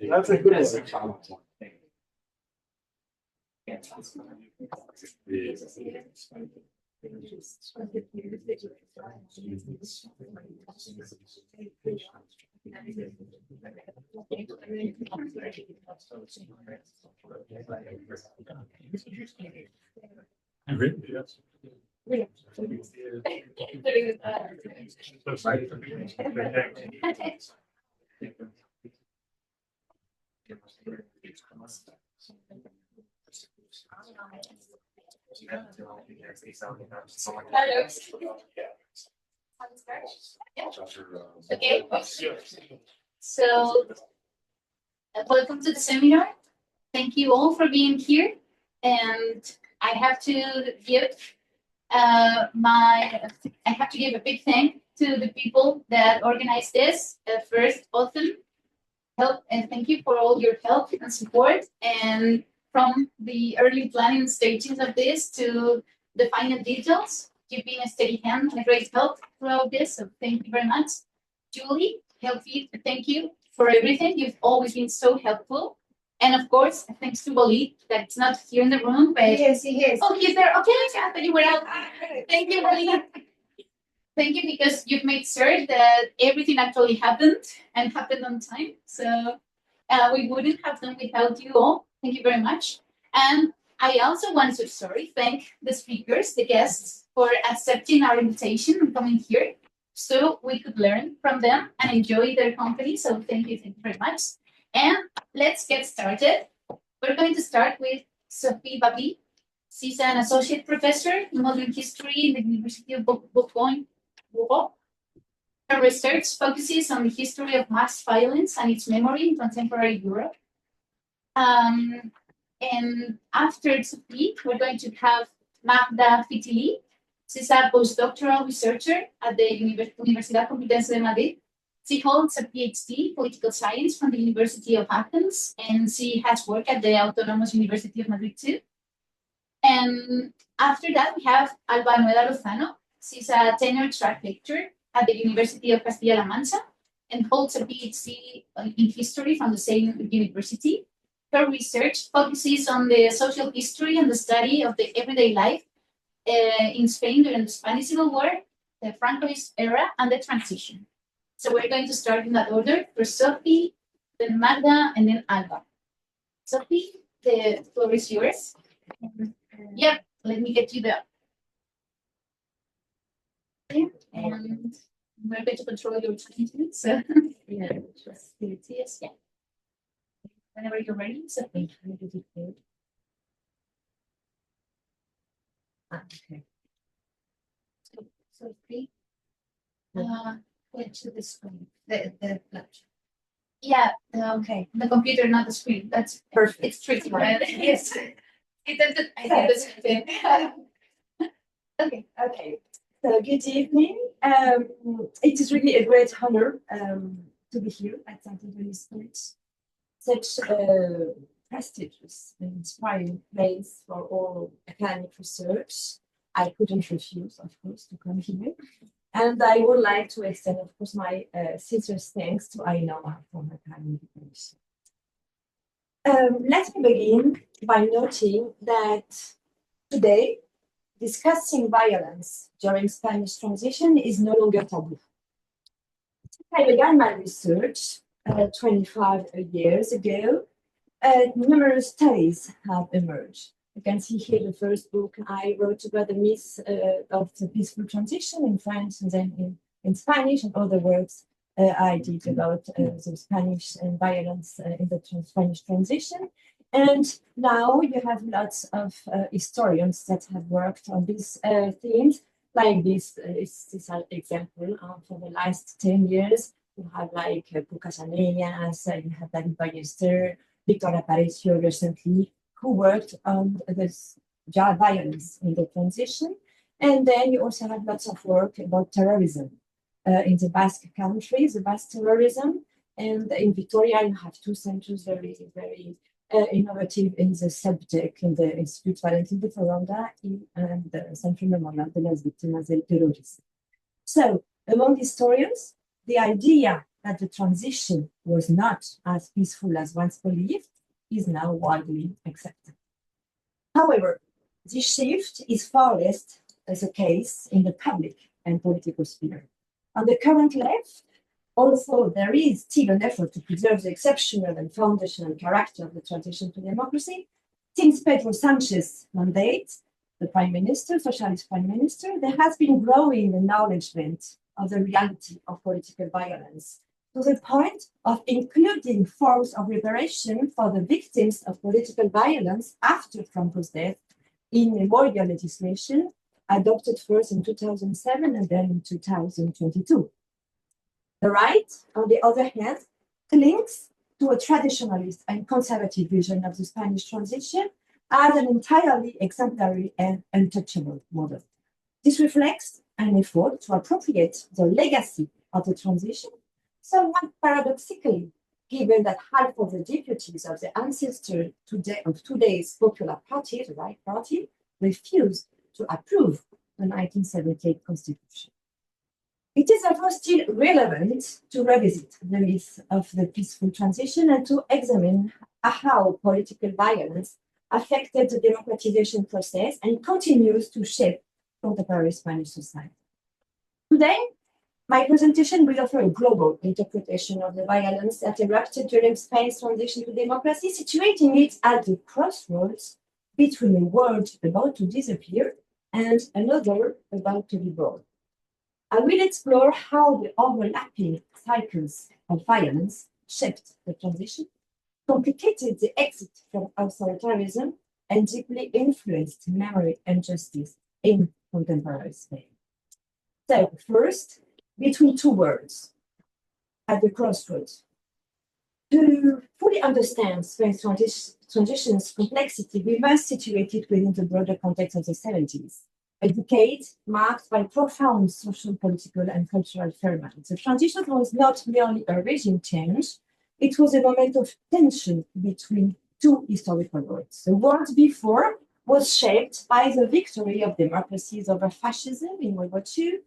That's a good one. Okay. So, welcome to the seminar. Thank you all for being here. And I have to give a big thank to the people that organized this. First, Autumn, help, and thank you for all your help and support. And from the early planning stages of this to the final details, you've been a steady hand and a great help throughout this. So thank you very much. Julie, thank you for everything. You've always been so helpful. And of course, thanks to Waleed, that's not here in the room, but yes, he is. Oh, he's there. Okay, I thought you were out. Thank you, Waleed. Thank you, because you've made sure that everything actually happened and happened on time. So we wouldn't have done without you all. Thank you very much. And I also want to thank the speakers, the guests, for accepting our invitation and coming here so we could learn from them and enjoy their company. So thank you very much. And let's get started. We're going to start with Sophie Babi. She's an associate professor in modern history in the University of Bourgogne. Her research focuses on the history of mass violence and its memory in contemporary Europe. And after Sophie, we're going to have Magda Fytili. She's a postdoctoral researcher at the Universidad Complutense de Madrid. She holds a PhD in political science from the University of Athens, and she has worked at the Autonomous University of Madrid too. And after that, we have Alba Lozano. She's a tenure track lecturer at the University of Castilla-La Mancha and holds a PhD in history from the same university. Her research focuses on the social history and the study of the everyday life in Spain during the Spanish Civil War, the Francoist era, and the transition. So we're going to start in that order. First Sophie, then Magda, and then Alba. Sophie, the floor is yours. Yep, let me get you the. And we're going to control your time. So yeah, yes, yeah. Whenever you're ready, Sophie. Okay. So Sophie, to the screen. The yeah. Okay. The computer, not the screen. That's perfect. It's tricky, right? Yes. It doesn't. I think that's it. Okay. Okay. So good evening. It is really a great honor to be here at St. Antony's College. Such a prestigious and inspiring place for all academic research. I couldn't refuse, of course, to come here. And I would like to extend, of course, my sincerest thanks to Ainhoa for her kind invitation. Let me begin by noting that today, discussing violence during Spanish transition is no longer taboo. I began my research 25 years ago. Numerous studies have emerged You can see here the first book I wrote about the myth of the peaceful transition in French and then in Spanish, and other works I did about the Spanish and violence in the Spanish transition. And now you have lots of historians that have worked on these themes, like this is an example for the last 10 years. You have like Pucasaneas, you have David Ballester, Victor Aparicio recently, who worked on this violence in the transition. And then you also have lots of work about terrorism in the Basque country, the Basque terrorism. And in Vitoria, you have two centers very, very innovative in the subject, in the Institut Valentin de Foronda and the Centro Memorial de las Víctimas del Terrorismo. So, among historians, the idea that the transition was not as peaceful as once believed is now widely accepted. However, this shift is far less the case in the public and political sphere. On the current left, although there is still an effort to preserve the exceptional and foundational character of the transition to democracy, since Pedro Sanchez's mandate, the Prime Minister, Socialist Prime Minister, there has been growing acknowledgement of the reality of political violence, to the point of including forms of reparation for the victims of political violence after Franco's death in memorial legislation, adopted first in 2007 and then in 2022. The right, on the other hand, clings to a traditionalist and conservative vision of the Spanish transition as an entirely exemplary and untouchable model. This reflects an effort to appropriate the legacy of the transition, somewhat paradoxically, given that half of the deputies of the ancestor of today's Popular Party, the Right Party, refused to approve the 1978 Constitution. It is therefore still relevant to revisit the myth of the peaceful transition and to examine how political violence affected the democratization process and continues to shape contemporary Spanish society. Today, my presentation will offer a global interpretation of the violence that erupted during Spain's transition to democracy, situating it at the crossroads between a world about to disappear and another about to be born. I will explore how the overlapping cycles of violence shaped the transition, complicated the exit from authoritarianism, and deeply influenced memory and justice in contemporary Spain. So, first, between two words, at the crossroads. To fully understand Spain's transition's complexity, we must situate it within the broader context of the 70s, a decade marked by profound social, political, and cultural ferment. The transition was not merely a regime change, it was a moment of tension between two historical worlds. The world before was shaped by the victory of democracies over fascism in World War II,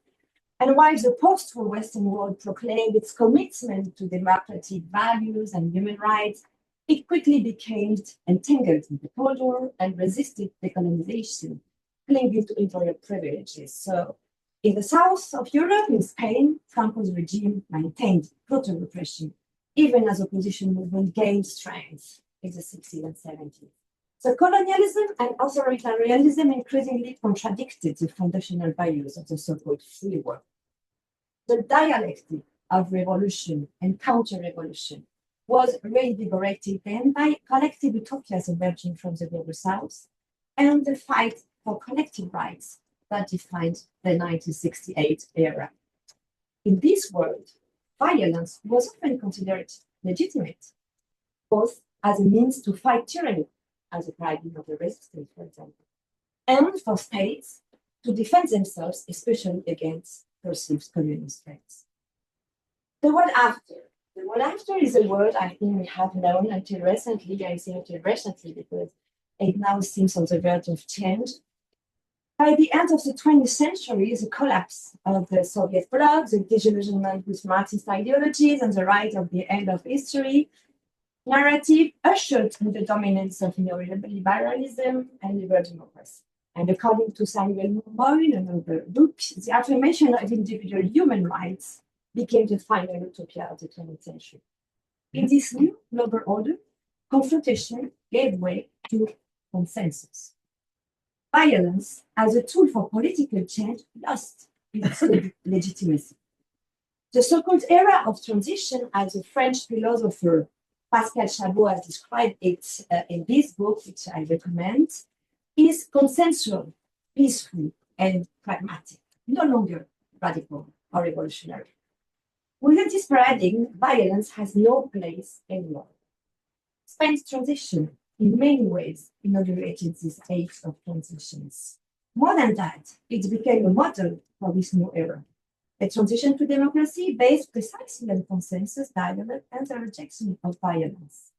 and while the post-war Western world proclaimed its commitment to democratic values and human rights, it quickly became entangled in the Cold War and resisted decolonization, clinging to imperial privileges. So, in the south of Europe, in Spain, Franco's regime maintained brutal repression, even as opposition movement gained strength in the 60s and 70s. So colonialism and authoritarianism increasingly contradicted the foundational values of the so-called free world. The dialectic of revolution and counter-revolution was reinvigorated then by collective utopias emerging from the global south and the fight for collective rights that defined the 1968 era. In this world, violence was often considered legitimate, both as a means to fight tyranny, as a guiding of the resistance, for example, and for states to defend themselves, especially against perceived communist threats. The word after. The word after is a word I think we have known until recently. I say until recently because it now seems on the verge of change. By the end of the 20th century, the collapse of the Soviet bloc, the disillusionment with Marxist ideologies, and the rise of the end of history narrative ushered in the dominance of neoliberalism and liberal democracy. And according to Samuel Moyn, another book, the affirmation of individual human rights became the final utopia of the 20th century. In this new global order, confrontation gave way to consensus. violence as a tool for political change lost its legitimacy. The so-called era of transition, as a French philosopher Pascal Chabot has described it in this book, which I recommend, is consensual, peaceful, and pragmatic, no longer radical or revolutionary. Within this paradigm, violence has no place anymore. Spain's transition, in many ways, inaugurated this age of transitions. More than that, it became a model for this new era. A transition to democracy based precisely on consensus, dialogue, and the rejection of violence.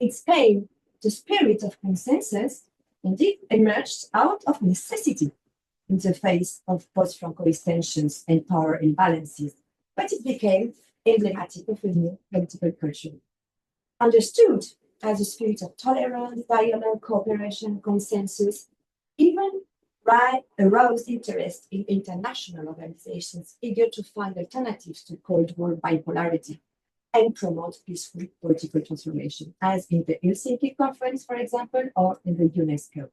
In Spain, the spirit of consensus indeed emerged out of necessity in the face of post-Francoist tensions and power imbalances, but it became emblematic of a new political culture. Understood as a spirit of tolerance, dialogue, cooperation, consensus, even aroused interest in international organizations eager to find alternatives to Cold War bipolarity and promote peaceful political transformation, as in the Helsinki Conference, for example, or in the UNESCO.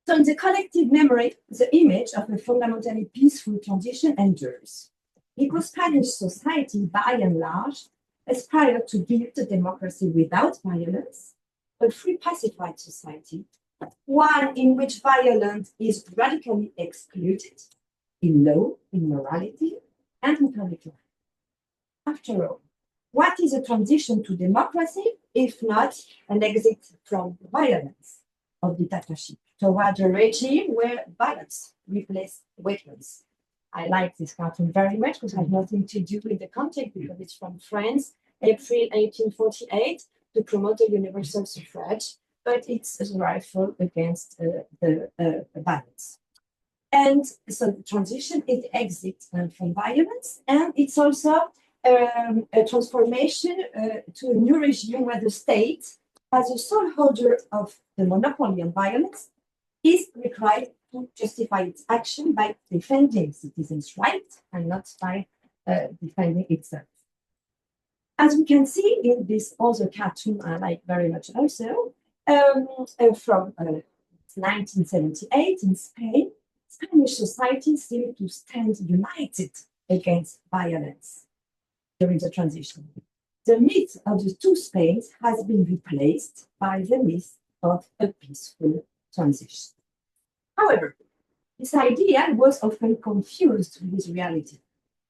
So in the collective memory, the image of a fundamentally peaceful transition endures. Because Spanish society, by and large, aspired to build a democracy without violence, a free pacified society, one in which violence is radically excluded in law, in morality, and in public life. After all, what is a transition to democracy if not an exit from violence of dictatorship toward a regime where violence replaces weapons? I like this cartoon very much because it has nothing to do with the context, because it's from France, April 1848, to promote a universal suffrage, but it's a rifle against the violence. And so the transition is the exit from violence, and it's also a transformation to a new regime where the state, as a sole holder of the monopoly on violence, is required to justify its action by defending citizens' rights and not by defending itself. As we can see in this other cartoon I like very much also, from 1978 in Spain, Spanish society seemed to stand united against violence during the transition. The myth of the two Spains has been replaced by the myth of a peaceful transition. However, this idea was often confused with reality.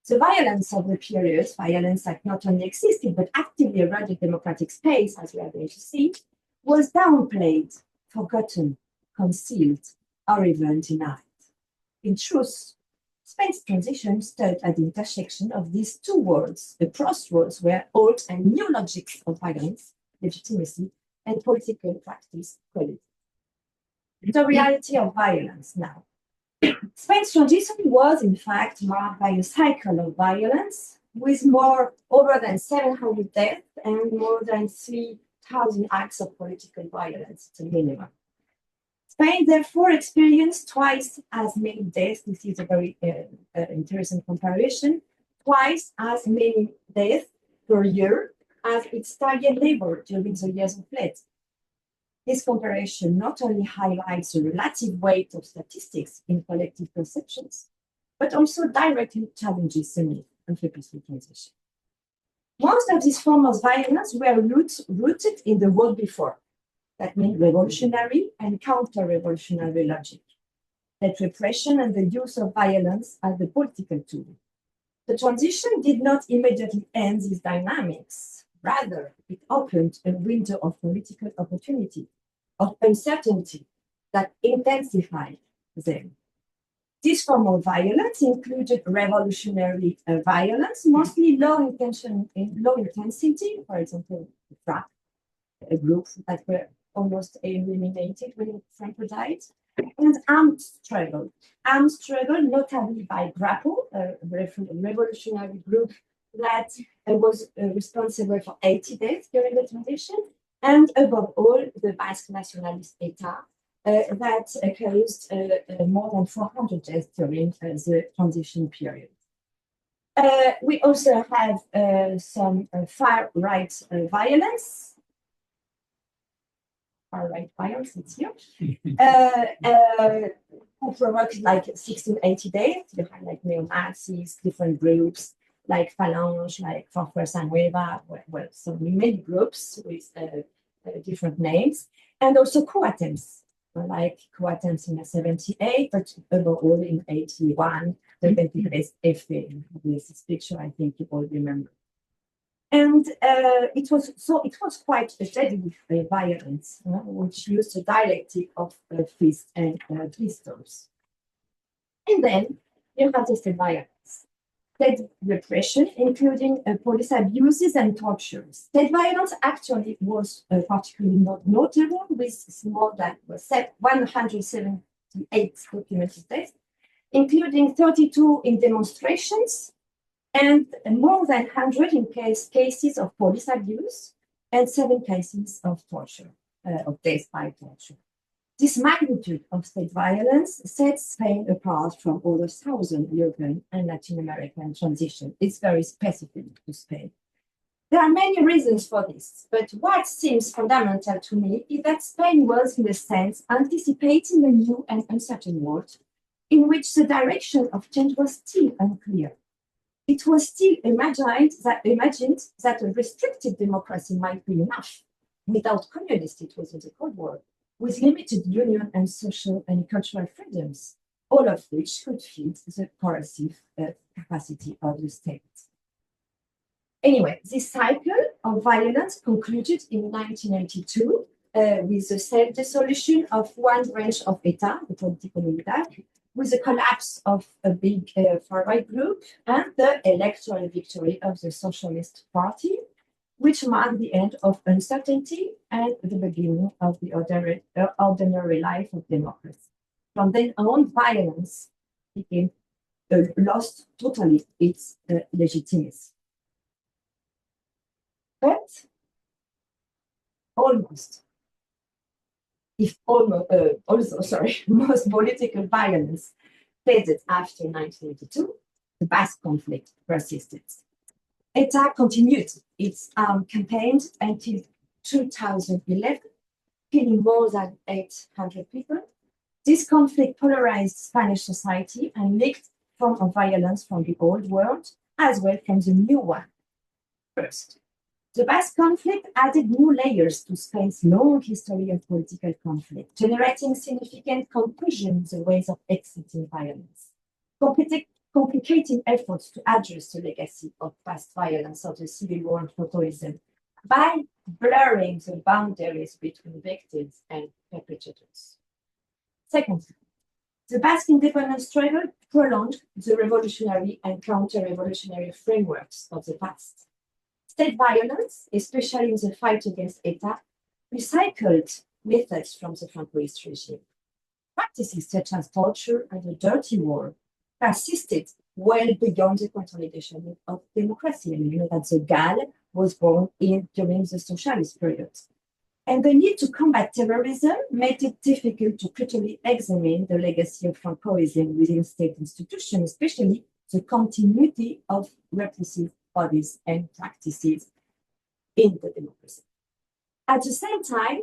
The violence of the period, violence that not only existed but actively eroded democratic space, as we are going to see, was downplayed, forgotten, concealed, or even denied. In truth, Spain's transition stood at the intersection of these two worlds, a crossroads where old and new logics of violence, legitimacy, and political practice collided. The reality of violence now. Spain's transition was, in fact, marked by a cycle of violence with over than 700 deaths and more than 3,000 acts of political violence, the minimum. Spain, therefore, experienced twice as many deaths. This is a very interesting comparison. Twice as many deaths per year as its target neighbor during the years of plague. This comparison not only highlights the relative weight of statistics in collective perceptions, but also directly challenges the need of a peaceful transition. Most of these forms of violence were rooted in the world before. That means revolutionary and counter-revolutionary logic. That repression and the use of violence as the political tool. The transition did not immediately end these dynamics. Rather, it opened a window of political opportunity, of uncertainty that intensified them. This form of violence included revolutionary violence, mostly low intensity, for example, FRAP, a group that were almost eliminated when Franco died, and armed struggle. Armed struggle, notably by Grapple, a revolutionary group that was responsible for 80 deaths during the transition, and above all, the Basque nationalist État that caused more than 400 deaths during the transition period. We also have some far-right violence. far-right violence, it's here, who provoked like 1680 days. You had like neo-Nazis, different groups, like Phalange, like Forza Nueva, well, so many groups with different names, and also coup attempts, like coup attempts in 78, but above all in 81, the Belgrade FA. This picture, I think you all remember. And it was quite a deadly violence, which used a dialectic of fists and pistols. And then you have the state violence. State repression, including police abuses and torture. State violence actually was particularly not notable, with more than 178 documented deaths, including 32 in demonstrations and more than 100 in cases of police abuse and 7 cases of torture, of death by torture. This magnitude of state violence sets Spain apart from other Southern European and Latin American transitions. It's very specific to Spain. There are many reasons for this, but what seems fundamental to me is that Spain was, in a sense, anticipating a new and uncertain world in which the direction of change was still unclear. It was still imagined that a restricted democracy might be enough. Without communists, it was in the Cold War, with limited union and social and cultural freedoms, all of which could feed the coercive capacity of the state. Anyway, this cycle of violence concluded in 1982 with the self-dissolution of one branch of ETA, the political unidad, with the collapse of a big far-right group and the electoral victory of the Socialist Party, which marked the end of uncertainty and the beginning of the ordinary life of democracy. From then on, violence became lost totally its legitimacy. But almost, most political violence faded after 1982, the Basque conflict persisted. ETA continued its campaigns until 2011, killing more than 800 people. This conflict polarized Spanish society and leaked forms of violence from the old world as well from the new one. First, the Basque conflict added new layers to Spain's long history of political conflict, generating significant confusion in the ways of exiting violence, complicating efforts to address the legacy of past violence of the civil war and photoism by blurring the boundaries between victims and perpetrators. Second, the Basque independence struggle prolonged the revolutionary and counter-revolutionary frameworks of the past. State violence, especially in the fight against ETA, recycled methods from the Francoist regime. Practices such as torture and the dirty war persisted well beyond the consolidation of democracy. And you know that the GAL was born during the socialist period. And the need to combat terrorism made it difficult to critically examine the legacy of Francoism within state institutions, especially the continuity of repressive bodies and practices in the democracy. At the same time,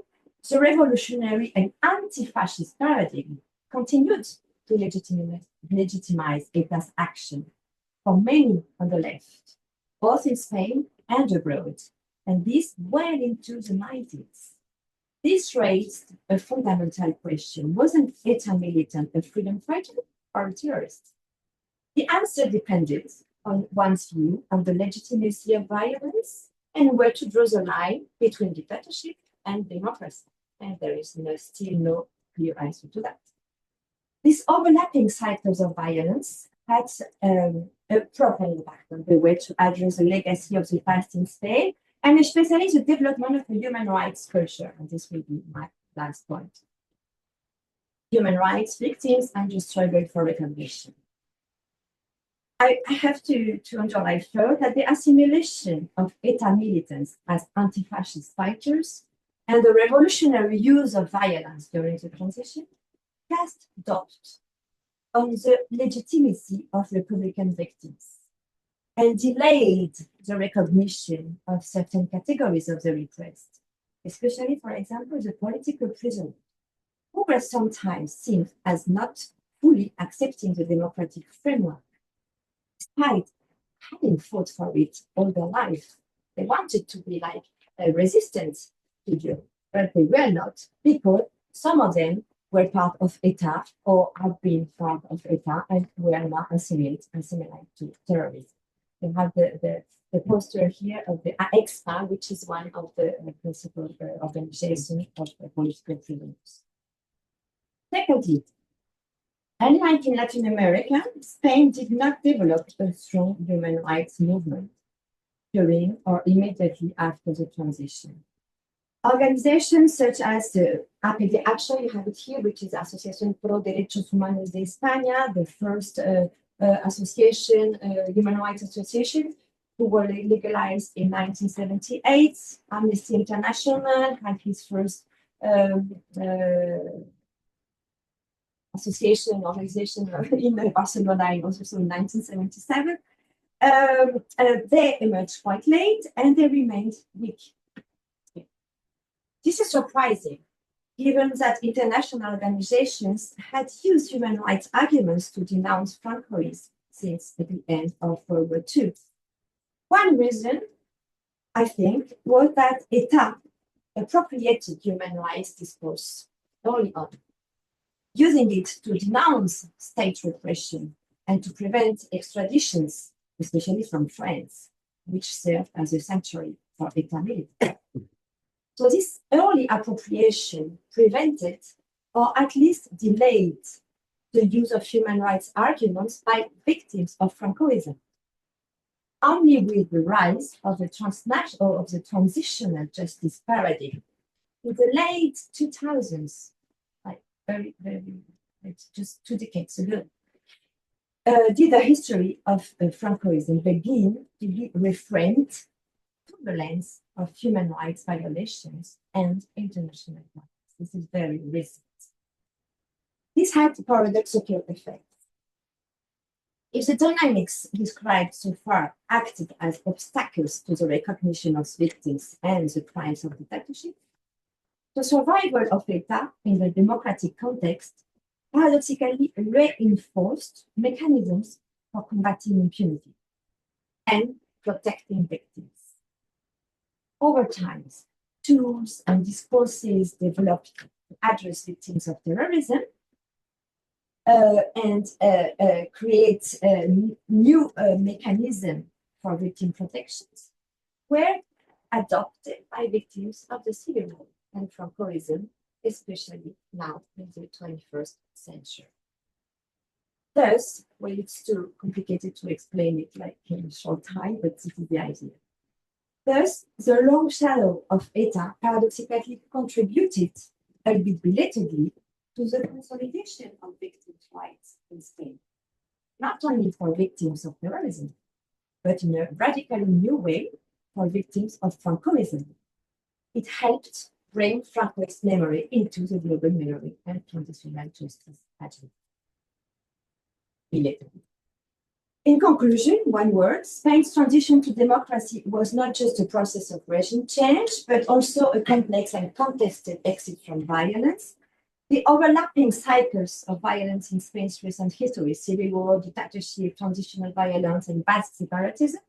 the revolutionary and anti-fascist paradigm continued to legitimize ETA's action for many on the left, both in Spain and abroad, and this well into the 90s. This raised a fundamental question: wasn't ETA militant a freedom fighter or a terrorist? The answer depended on one's view on the legitimacy of violence and where to draw the line between dictatorship and democracy. And there is still no clear answer to that. These overlapping cycles of violence had a profound impact on the way to address the legacy of the past in Spain, and especially the development of a human rights culture. And this will be my last point. Human rights victims and the struggle for recognition. I have to underline first that the assimilation of ETA militants as anti-fascist fighters and the revolutionary use of violence during the transition cast doubt on the legitimacy of Republican victims and delayed the recognition of certain categories of the repressed, especially, for example, the political prisoners, who were sometimes seen as not fully accepting the democratic framework, despite having fought for it all their life. They wanted to be like a resistance figure, but they were not, because some of them were part of ETA or have been part of ETA and were now assimilated to terrorism. You have the poster here of the AEXPA, which is one of the principal organizations of the political prisoners. Secondly, unlike in Latin America, Spain did not develop a strong human rights movement during or immediately after the transition. Organizations such as the APD Action, you have it here, which is Asociación Pro Derechos Humanos de España, the first association, human rights association, who were legalized in 1978. Amnesty International had his first organization in Barcelona also in 1977. They emerged quite late and they remained weak. This is surprising, given that international organizations had used human rights arguments to denounce Francoism since the end of World War II. One reason, I think, was that ETA appropriated human rights discourse early on, using it to denounce state repression and to prevent extraditions, especially from France, which served as a sanctuary for ETA military. So this early appropriation prevented, or at least delayed, the use of human rights arguments by victims of Francoism. Only with the rise of the transnational of the transitional justice paradigm in the late 2000s, like just 2 decades ago, did the history of Francoism begin to be reframed through the lens of human rights violations and international rights. This is very recent. This had paradoxical effects. If the dynamics described so far acted as obstacles to the recognition of victims and the crimes of dictatorship, the survival of ETA in the democratic context paradoxically reinforced mechanisms for combating impunity and protecting victims. Over time, tools and discourses developed to address victims of terrorism and create a new mechanism for victim protections were adopted by victims of the civil war and Francoism, especially now in the 21st century. Thus, well, it's too complicated to explain it like in a short time, but this is the idea. Thus, the long shadow of ETA paradoxically contributed, albeit belatedly, to the consolidation of victims' rights in Spain, not only for victims of terrorism, but in a radically new way for victims of Francoism. It helped bring Francoist memory into the global memory and transitional justice agenda. Belatedly. In conclusion, one word, Spain's transition to democracy was not just a process of regime change, but also a complex and contested exit from violence. The overlapping cycles of violence in Spain's recent history, civil war, dictatorship, transitional violence, and vast separatism,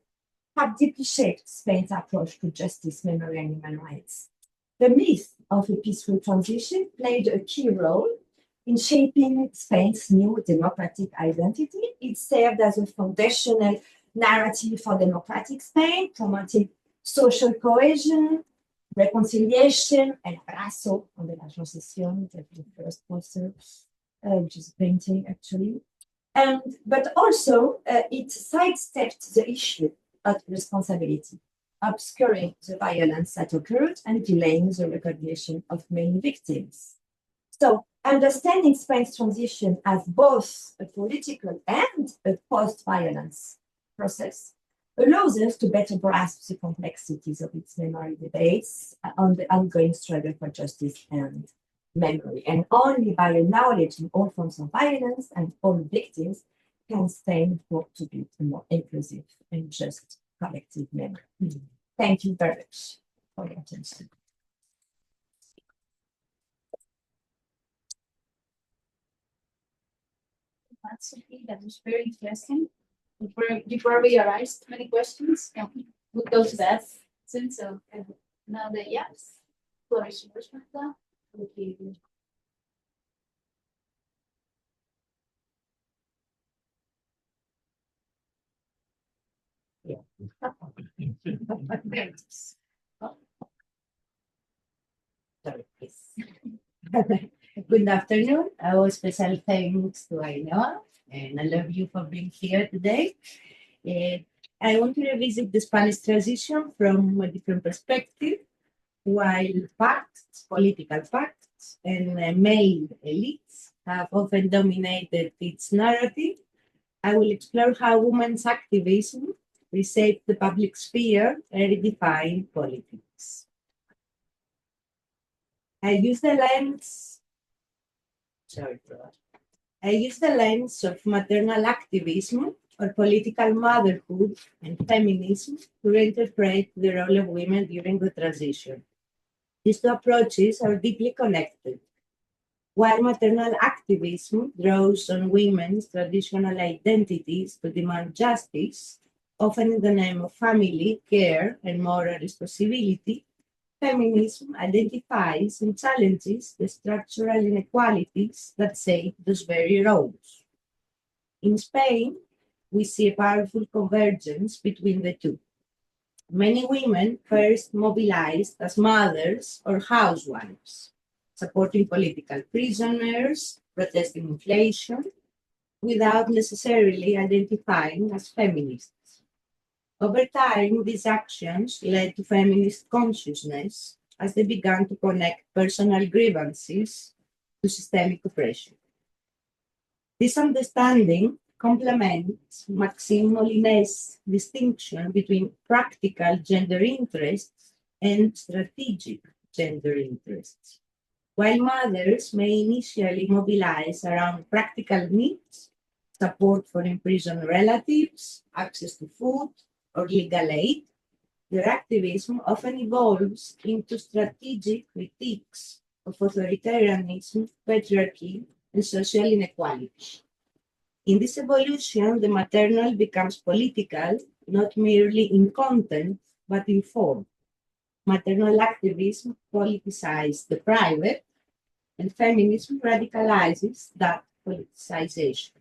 have deeply shaped Spain's approach to justice, memory, and human rights. The myth of a peaceful transition played a key role in shaping Spain's new democratic identity. It served as a foundational narrative for democratic Spain, promoting social cohesion, reconciliation, and abrazo on the national session, the first poster, which is a painting actually. But also, it sidestepped the issue of responsibility, obscuring the violence that occurred and delaying the recognition of many victims. So, understanding Spain's transition as both a political and a post-violence process allows us to better grasp the complexities of its memory debates on the ongoing struggle for justice and memory. And only by acknowledging all forms of violence and all victims can Spain hope to build a more inclusive and just collective memory. Thank you very much for your attention. That's okay. That was very interesting. You probably asked many questions. Yeah, we'll go to that soon. So now the yes, floor is yours, Magda. Okay. Great. Sorry, please. Good afternoon. Our special thanks to Ainhoa and all of you for being here today. I want to revisit the Spanish transition from a different perspective. While facts, political facts, and male elites have often dominated its narrative, I will explore how women's activism reshaped the public sphere and redefined politics. I use the lens, I use the lens of maternal activism or political motherhood and feminism to reinterpret the role of women during the transition. These two approaches are deeply connected. While maternal activism draws on women's traditional identities to demand justice, often in the name of family, care, and moral responsibility, feminism identifies and challenges the structural inequalities that shape those very roles. In Spain, we see a powerful convergence between the two. Many women first mobilized as mothers or housewives, supporting political prisoners, protesting inflation, without necessarily identifying as feminists. Over time, these actions led to feminist consciousness as they began to connect personal grievances to systemic oppression. This understanding complements Maxime Moliné's distinction between practical gender interests and strategic gender interests. While mothers may initially mobilize around practical needs, support for imprisoned relatives, access to food, or legal aid, their activism often evolves into strategic critiques of authoritarianism, patriarchy, and social inequality. In this evolution, the maternal becomes political, not merely in content, but in form. Maternal activism politicizes the private, and feminism radicalizes that politicization.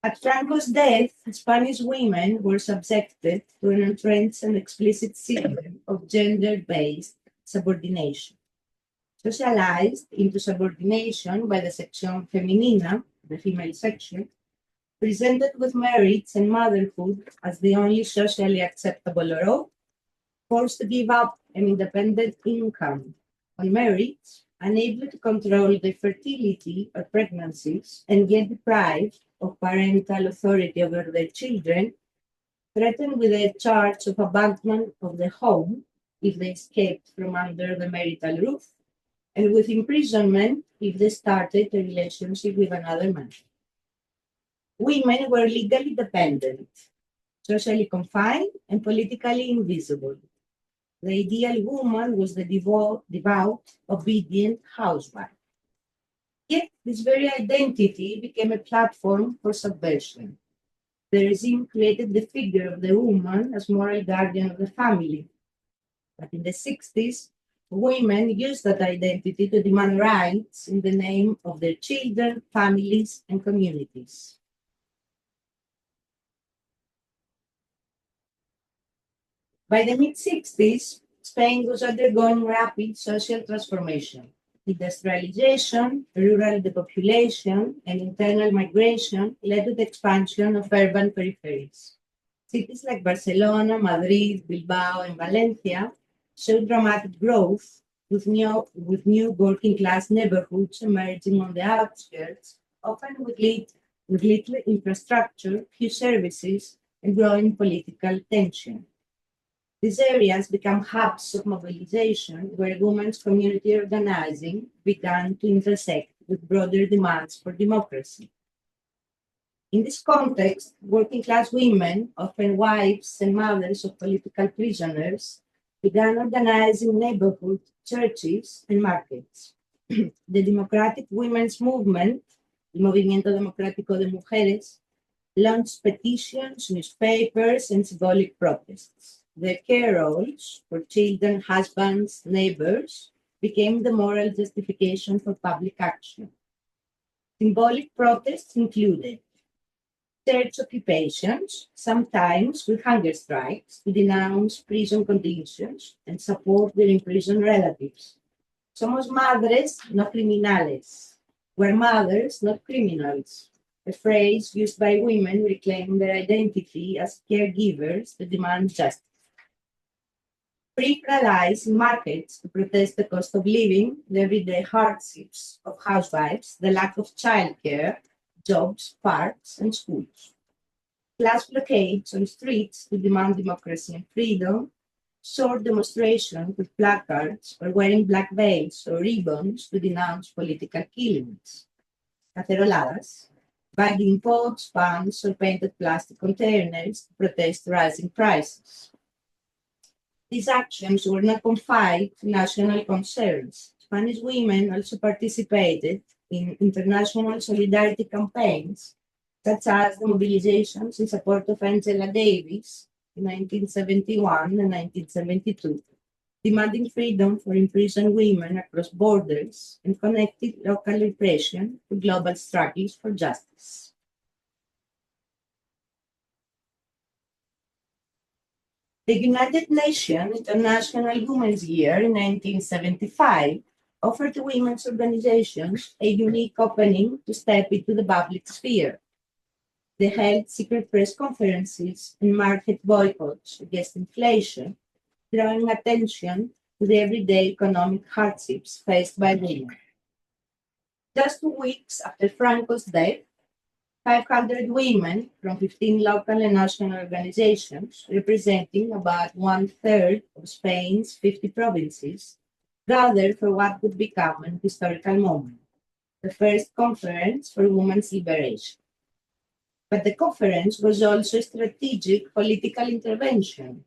At Franco's death, Spanish women were subjected to an entrenched and explicit system of gender-based subordination. Socialized into subordination by the Sección Femenina, the female section, presented with marriage and motherhood as the only socially acceptable role, forced to give up an independent income on marriage, unable to control their fertility or pregnancies, and yet deprived of parental authority over their children, threatened with a charge of abandonment of the home if they escaped from under the marital roof, and with imprisonment if they started a relationship with another man. Women were legally dependent, socially confined, and politically invisible. The ideal woman was the devout, obedient housewife. Yet this very identity became a platform for subversion. The regime created the figure of the woman as moral guardian of the family. But in the 60s, women used that identity to demand rights in the name of their children, families, and communities. By the mid-60s, Spain was undergoing rapid social transformation. Industrialization, rural depopulation, and internal migration led to the expansion of urban peripheries. Cities like Barcelona, Madrid, Bilbao, and Valencia showed dramatic growth, with new working-class neighborhoods emerging on the outskirts, often with little infrastructure, few services, and growing political tension. These areas became hubs of mobilization where women's community organizing began to intersect with broader demands for democracy. In this context, working-class women, often wives and mothers of political prisoners, began organizing neighborhood churches and markets. the Democratic Women's Movement, el Movimiento Democrático de Mujeres, launched petitions, newspapers, and symbolic protests. Their care roles for children, husbands, neighbors became the moral justification for public action. Symbolic protests included church occupations, sometimes with hunger strikes, to denounce prison conditions and support their imprisoned relatives. Somos madres, no criminales. We're mothers, not criminals. A phrase used by women reclaiming their identity as caregivers to demand justice. Free rallies in markets to protest the cost of living, the everyday hardships of housewives, the lack of childcare, jobs, parks, and schools. Class blockades on streets to demand democracy and freedom, short demonstrations with placards or wearing black veils or ribbons to denounce political killings. Caceroladas, bagging pots, pans, or painted plastic containers to protest rising prices. These actions were not confined to national concerns. Spanish women also participated in international solidarity campaigns, such as the mobilizations in support of Angela Davis in 1971 and 1972, demanding freedom for imprisoned women across borders and connected local repression to global struggles for justice. The United Nations International Women's Year in 1975 offered to women's organizations a unique opening to step into the public sphere. They held secret press conferences and market boycotts against inflation, drawing attention to the everyday economic hardships faced by women. Just 2 weeks after Franco's death, 500 women from 15 local and national organizations, representing about 1/3 of Spain's 50 provinces, gathered for what would become an historical moment, the first conference for women's liberation. But the conference was also a strategic political intervention.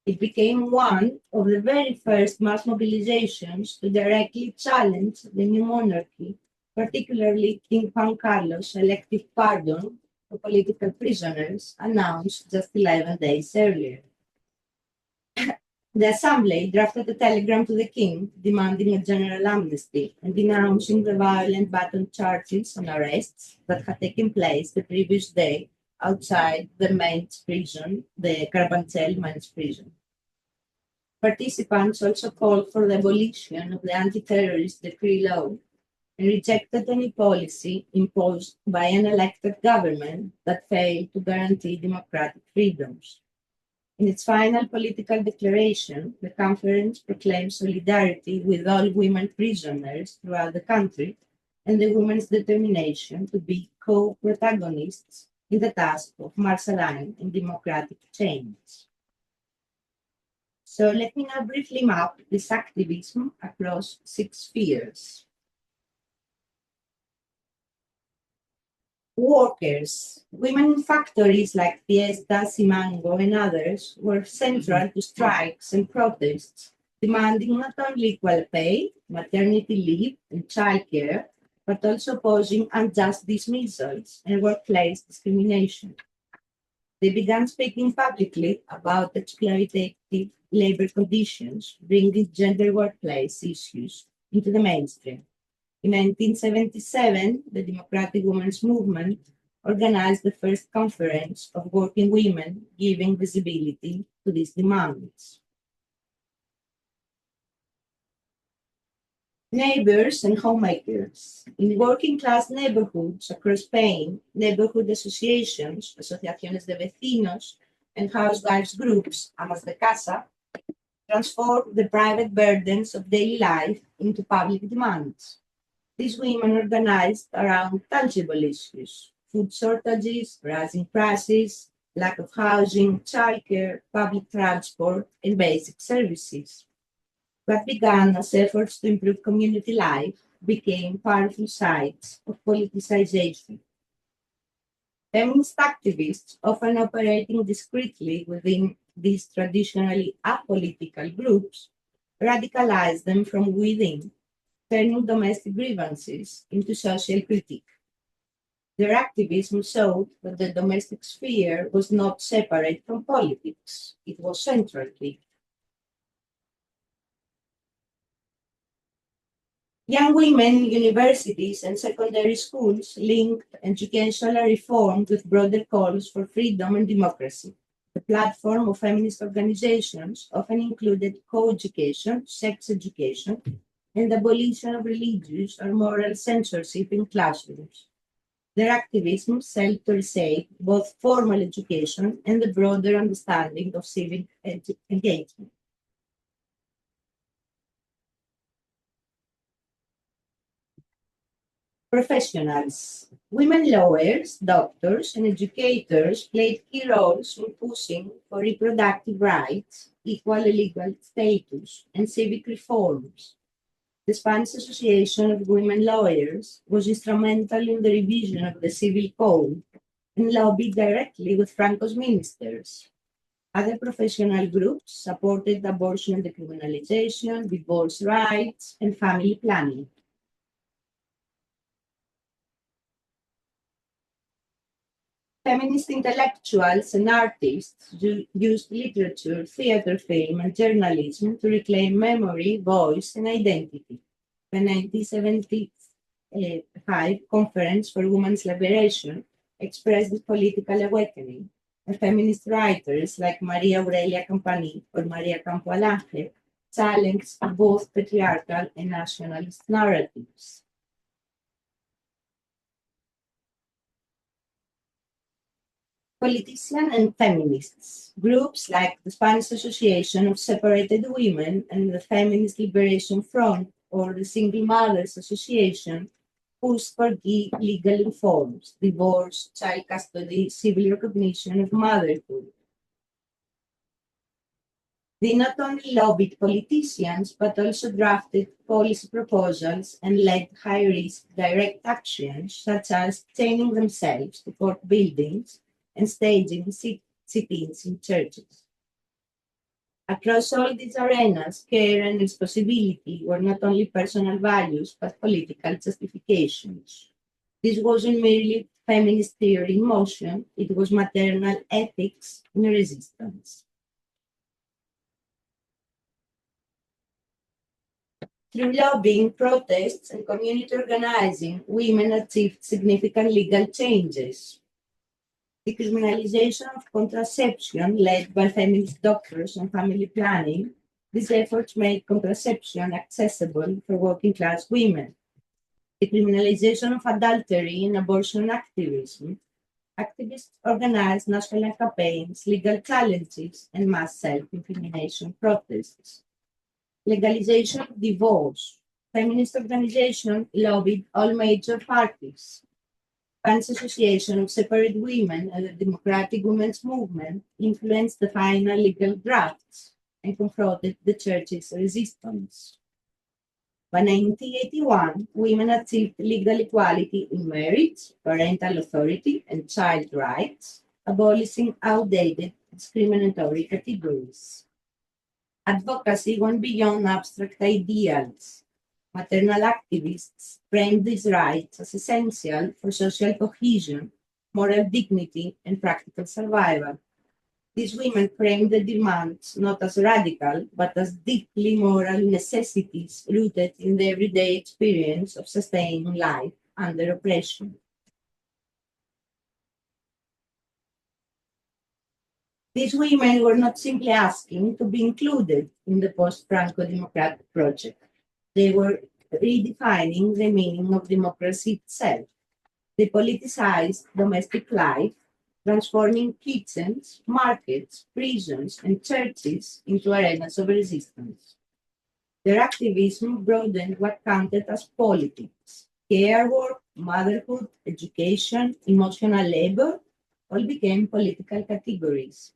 It became one of the very first mass mobilizations to directly challenge the new monarchy, particularly King Juan Carlos' elective pardon for political prisoners, announced just 11 days earlier. The Assembly drafted a telegram to the King demanding a general amnesty and denouncing the violent baton charges and arrests that had taken place the previous day outside the men's prison, the Carabanchel men's prison. Participants also called for the abolition of the anti-terrorist decree law and rejected any policy imposed by an elected government that failed to guarantee democratic freedoms. In its final political declaration, the conference proclaimed solidarity with all women prisoners throughout the country and the women's determination to be co-protagonists in the task of marshalling and democratic change. So let me now briefly map this activism across 6 spheres. Workers, women in factories like Fiesta, Simango, and others were central to strikes and protests, demanding not only equal pay, maternity leave, and childcare, but also opposing unjust dismissals and workplace discrimination. They began speaking publicly about exploitative labor conditions, bringing gender workplace issues into the mainstream. In 1977, the Democratic Women's Movement organized the first conference of working women, giving visibility to these demands. Neighbors and homemakers. In working-class neighborhoods across Spain, neighborhood associations, asociaciones de vecinos, and housewives groups, amas de casa, transformed the private burdens of daily life into public demands. These women organized around tangible issues: food shortages, rising prices, lack of housing, childcare, public transport, and basic services. What began as efforts to improve community life became powerful sites of politicization. Feminist activists, often operating discreetly within these traditionally apolitical groups, radicalized them from within, turning domestic grievances into social critique. Their activism showed that the domestic sphere was not separate from politics, it was central to it. Young women in universities and secondary schools linked educational reform with broader calls for freedom and democracy. The platform of feminist organizations often included co-education, sex education, and abolition of religious or moral censorship in classrooms. Their activism sought to reshape both formal education and the broader understanding of civic engagement. Professionals. Women lawyers, doctors, and educators played key roles in pushing for reproductive rights, equal legal status, and civic reforms. The Spanish Association of Women Lawyers was instrumental in the revision of the Civil Code and lobbied directly with Franco's ministers. Other professional groups supported abortion decriminalization, divorce rights, and family planning. Feminist intellectuals and artists used literature, theater, film, and journalism to reclaim memory, voice, and identity. The 1975 Conference for Women's Liberation expressed this political awakening, and feminist writers like Maria Aurelia Campani or Maria Campo Alange challenged both patriarchal and nationalist narratives. Politicians and feminists. Groups like the Spanish Association of Separated Women and the Feminist Liberation Front or the Single Mothers Association pushed for key legal reforms, divorce, child custody, civil recognition of motherhood. They not only lobbied politicians, but also drafted policy proposals and led high-risk direct actions, such as chaining themselves to court buildings and staging sit-ins in churches. Across all these arenas, care and responsibility were not only personal values, but political justifications. This wasn't merely feminist theory in motion, it was maternal ethics in resistance. Through lobbying, protests, and community organizing, women achieved significant legal changes. Decriminalization of contraception, led by feminist doctors and family planning, these efforts made contraception accessible for working-class women. Decriminalization of adultery and abortion activism, activists organized national campaigns, legal challenges, and mass self-incrimination protests. Legalization of divorce. Feminist organizations lobbied all major parties. Spanish Association of Separate Women and the Democratic Women's Movement influenced the final legal drafts and confronted the church's resistance. By 1981, women achieved legal equality in marriage, parental authority, and child rights, abolishing outdated discriminatory categories. Advocacy went beyond abstract ideals. Maternal activists framed these rights as essential for social cohesion, moral dignity, and practical survival. These women framed the demands not as radical, but as deeply moral necessities rooted in the everyday experience of sustaining life under oppression. These women were not simply asking to be included in the post-Franco democratic project. They were redefining the meaning of democracy itself. They politicized domestic life, transforming kitchens, markets, prisons, and churches into arenas of resistance. Their activism broadened what counted as politics. Care work, motherhood, education, emotional labor all became political categories.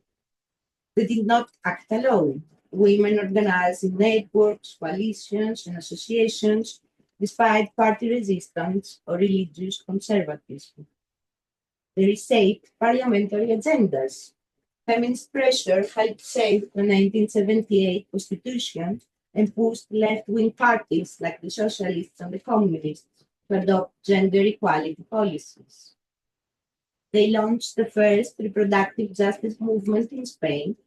They did not act alone. Women organized in networks, coalitions, and associations despite party resistance or religious conservatism. They reshaped parliamentary agendas. Feminist pressure helped shape the 1978 Constitution and pushed left-wing parties like the socialists and the communists to adopt gender equality policies. They launched the first reproductive justice movement in Spain,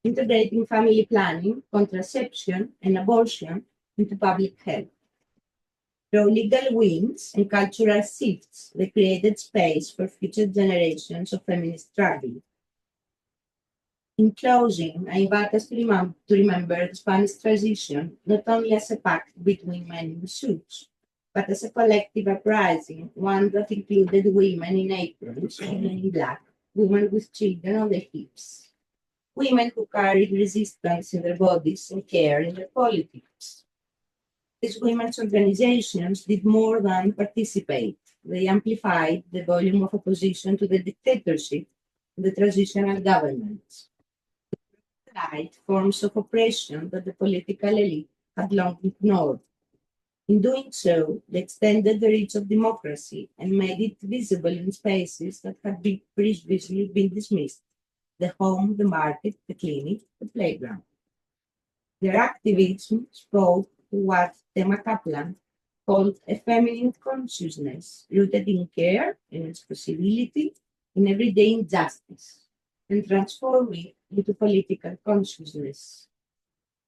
integrating family planning, contraception, and abortion into public health. Through legal wins and cultural shifts, they created space for future generations of feminist struggle. In closing, I invite us to remember the Spanish transition not only as a pact between men in suits, but as a collective uprising, one that included women in aprons, women in black, women with children on their hips, women who carried resistance in their bodies and care in their politics. These women's organizations did more than participate. They amplified the volume of opposition to the dictatorship and the transitional governments. They forms of oppression that the political elite had long ignored. In doing so, they extended the reach of democracy and made it visible in spaces that had previously been dismissed: the home, the market, the clinic, the playground. Their activism spoke to what Tema Kaplan called a feminine consciousness rooted in care and responsibility in everyday injustice, and transformed it into political consciousness.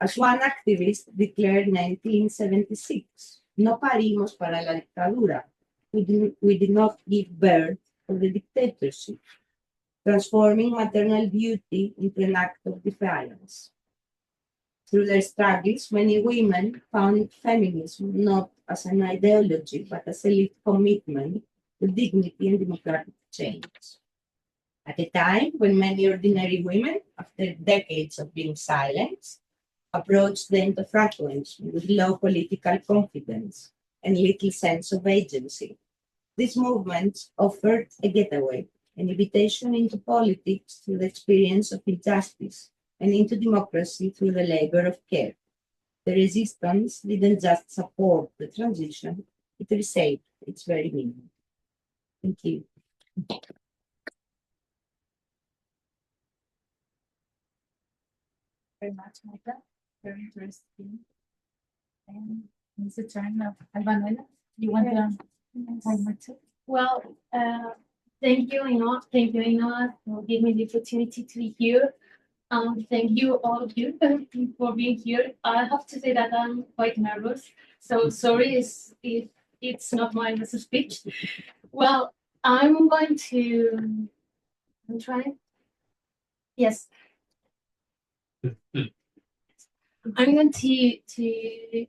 As one activist declared in 1976, no parimos para la dictadura. We did not give birth to the dictatorship, transforming maternal duty into an act of defiance. Through their struggles, many women found feminism not as an ideology, but as a lived commitment to dignity and democratic change. At a time when many ordinary women, after decades of being silenced, approached the end of frequency with low political confidence and little sense of agency, these movements offered a getaway, an invitation into politics through the experience of injustice and into democracy through the labor of care. The resistance didn't just support the transition, it reshaped its very meaning. Thank you. Very much, Magda. Very interesting. And it's the turn of Alba. You want to say? Well, thank you, Ainhoa. Thank you, Ainhoa, for giving me the opportunity to be here. Thank you, all of you, for being here. I have to say that I'm quite nervous, so sorry if it's not my first speech. Well, I'm going to. I'm trying. Yes. I'm going to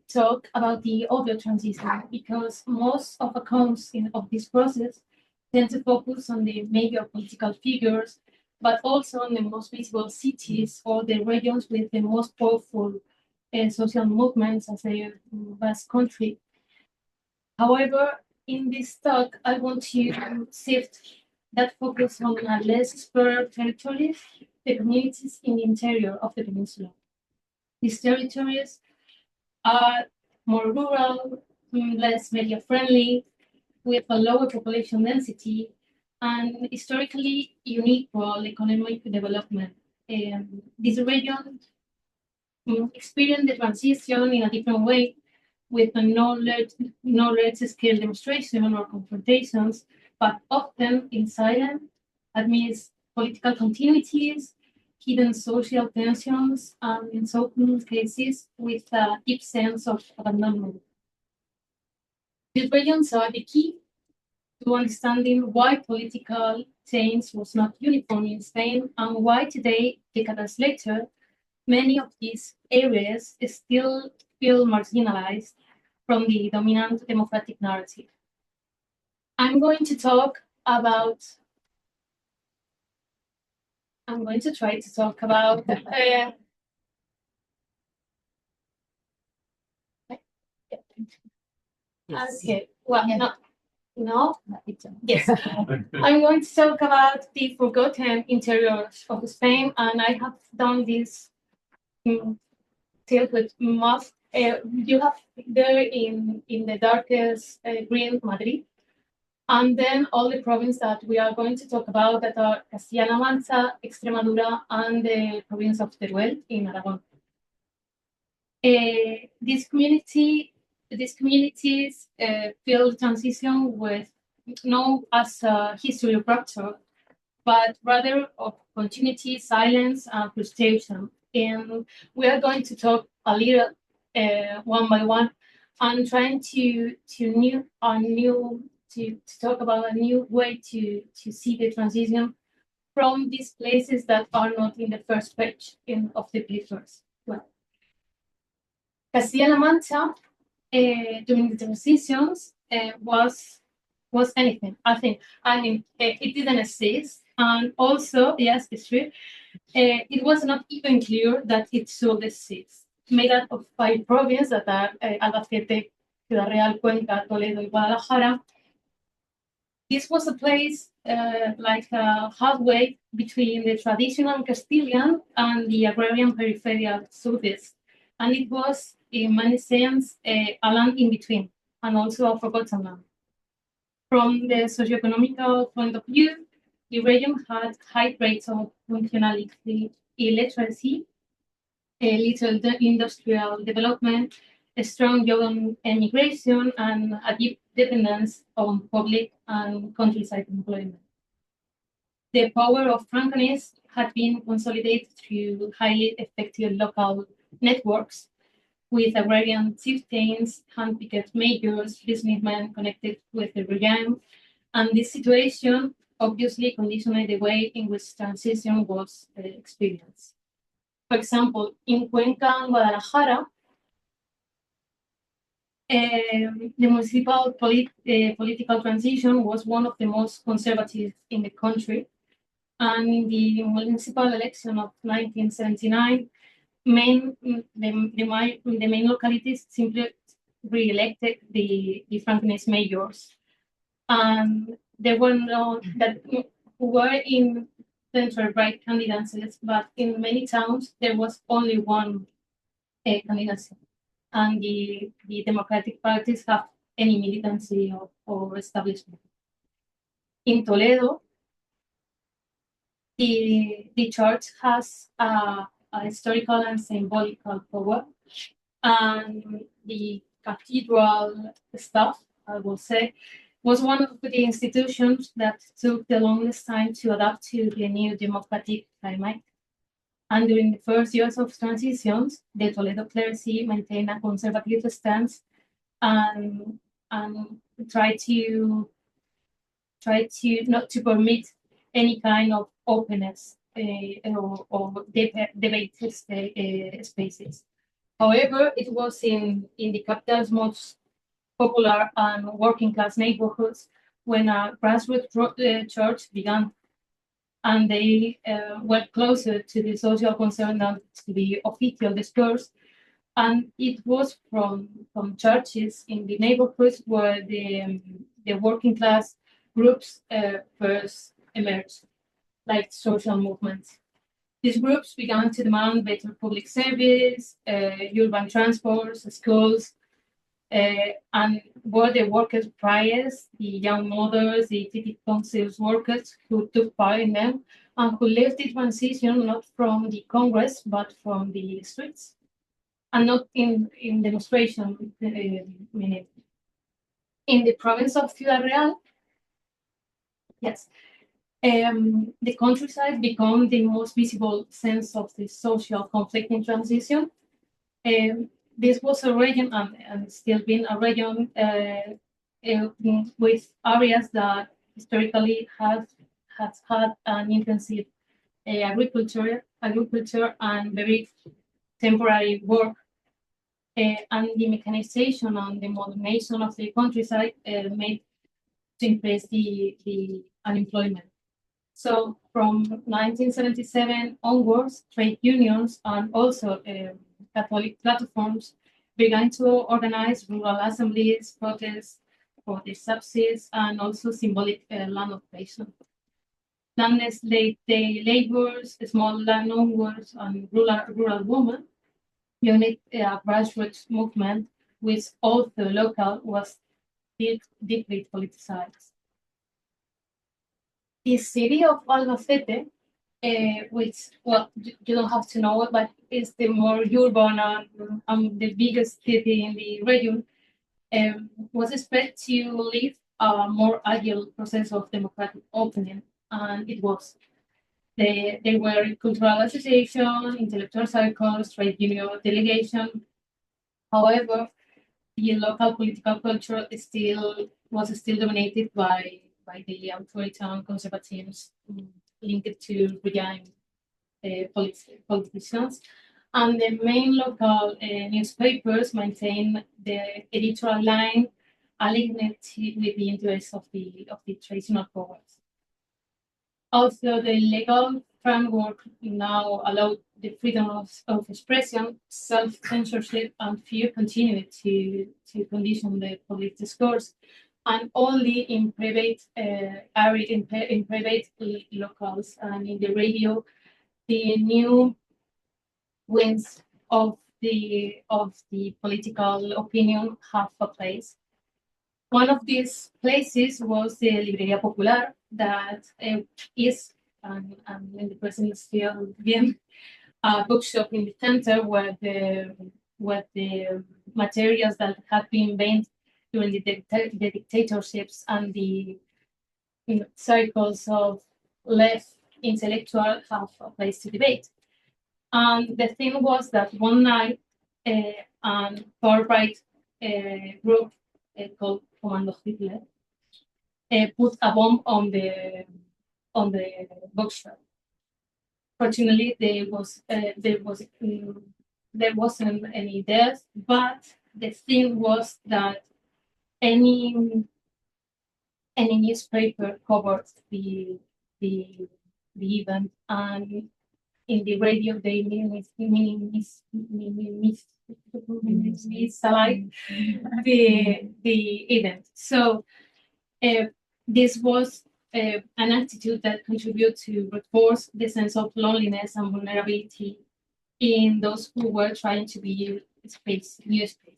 talk about the audio transition because most of accounts of this process tend to focus on the major political figures, but also on the most visible cities or the regions with the most powerful social movements as a vast country. However, in this talk, I want to shift that focus on a less explored territories, the communities in the interior of the peninsula. These territories are more rural, less media-friendly, with a lower population density, and historically unique for economic development. This region experienced the transition in a different way, with a no large-scale demonstration or confrontations, but often in silence, amidst political continuities, hidden social tensions, and in some cases with a deep sense of abandonment. These regions are the key to understanding why political change was not uniform in Spain and why today, decades later, many of these areas still feel marginalized from the dominant democratic narrative. I'm going to try to talk about okay, well, no, yes. I'm going to talk about the forgotten interiors of Spain, and I have done this with most. You have there in the darkest green Madrid, and then all the provinces that we are going to talk about that are Castilla-La Mancha, Extremadura, and the province of Teruel in Aragon. These communities feel transition with not as a history of rupture, but rather of continuity, silence, and frustration. And we are going to talk a little one by one, and trying to talk about a new way to see the transition from these places that are not in the first page of the papers. Well, Castilla-La Mancha during the transitions was anything. I mean, it didn't exist, and also, yes, it's true. It was not even clear that it should exist. Made up of 5 provinces that are Albacete, Ciudad Real, Cuenca, Toledo, and Guadalajara. This was a place like halfway between the traditional Castilian and the agrarian peripheral southeast, and it was, in many sense, a land in between, and also a forgotten land. From the socioeconomic point of view, the region had high rates of functionality, illiteracy, little industrial development, a strong young emigration, and a deep dependence on public and countryside employment. The power of Franconists had been consolidated through highly effective local networks, with agrarian chieftains, hand-picked mayors, businessmen connected with the regime, and this situation obviously conditioned the way in which transition was experienced. For example, in Cuenca and Guadalajara, the municipal political transition was one of the most conservative in the country. And in the municipal election of 1979, the main localities simply re-elected the Franconist mayors. And there were who were in center-right candidacies, but in many towns there was only one candidacy, and the democratic parties have any militancy or establishment. In Toledo, the church has a historical and symbolical power, and the cathedral staff, I will say, was one of the institutions that took the longest time to adapt to the new democratic climate. And during the first years of transitions, the Toledo clergy maintained a conservative stance and tried to not to permit any kind of openness or debate spaces. However, it was in the capital's most popular and working class neighborhoods when a grassroots church began, and they were closer to the social concern than to the official discourse. And it was from churches in the neighborhoods where the working class groups first emerged, like social movements. These groups began to demand better public service, urban transports, schools, and were the workers' priors, the young mothers, the city council's workers who took part in them, and who led the transition not from the Congress, but from the streets, and not in demonstration minute. In the province of Ciudad Real, yes, the countryside became the most visible sense of the social conflict in transition. This was a region, and still been a region, with areas that historically has had an intensive agriculture and very temporary work, and the mechanization and the modernization of the countryside made to increase the unemployment. So from 1977 onwards, trade unions and also Catholic platforms began to organize rural assemblies, protests for the subsidies, and also symbolic land occupation. Landless day laborers, small landowners, and rural women unit a grassroots movement, which although local was deeply politicized. The city of Albacete which, well, you don't have to know it, but it's the more urban and the biggest city in the region, was expected to lead a more agile process of democratic opening, and it was. They were cultural association, intellectual circles, trade union delegation. However, the local political culture was still dominated by the authoritarian conservatives linked to regime politicians. And the main local newspapers maintain the editorial line aligned with the interests of the traditional powers. Also, the legal framework now allowed the freedom of expression, self-censorship, and fear continued to condition the public discourse, and only in private in private locals and in the radio, the new winds of the political opinion have a place. One of these places was the Librería Popular, that is, and in the present still being, a bookshop in the center where the materials that had been banned during the dictatorships and the circles of left intellectual have a place to debate. And the thing was that one night, an far-right group called Commando Hitler put a bomb on the bookshop. Fortunately, there wasn't any death, but the thing was that any newspaper covered the event, and in the radio they misaligned the event. So this was an attitude that contributed to reinforce the sense of loneliness and vulnerability in those who were trying to be new space.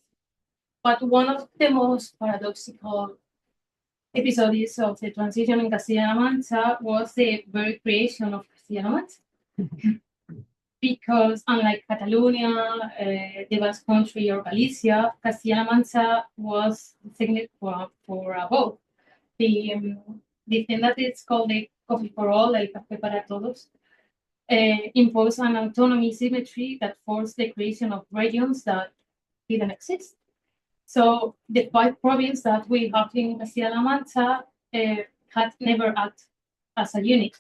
But one of the most paradoxical episodes of the transition in Castilla-La Mancha was the very creation of Castilla-La Mancha. Because unlike Catalonia, the Basque Country, or Galicia, Castilla-La Mancha was designed for a vote. The thing that is called the coffee for all, el café para todos, imposed an autonomy symmetry that forced the creation of regions that didn't exist. So the 5 provinces that we have in Castilla-La Mancha had never acted as a unit.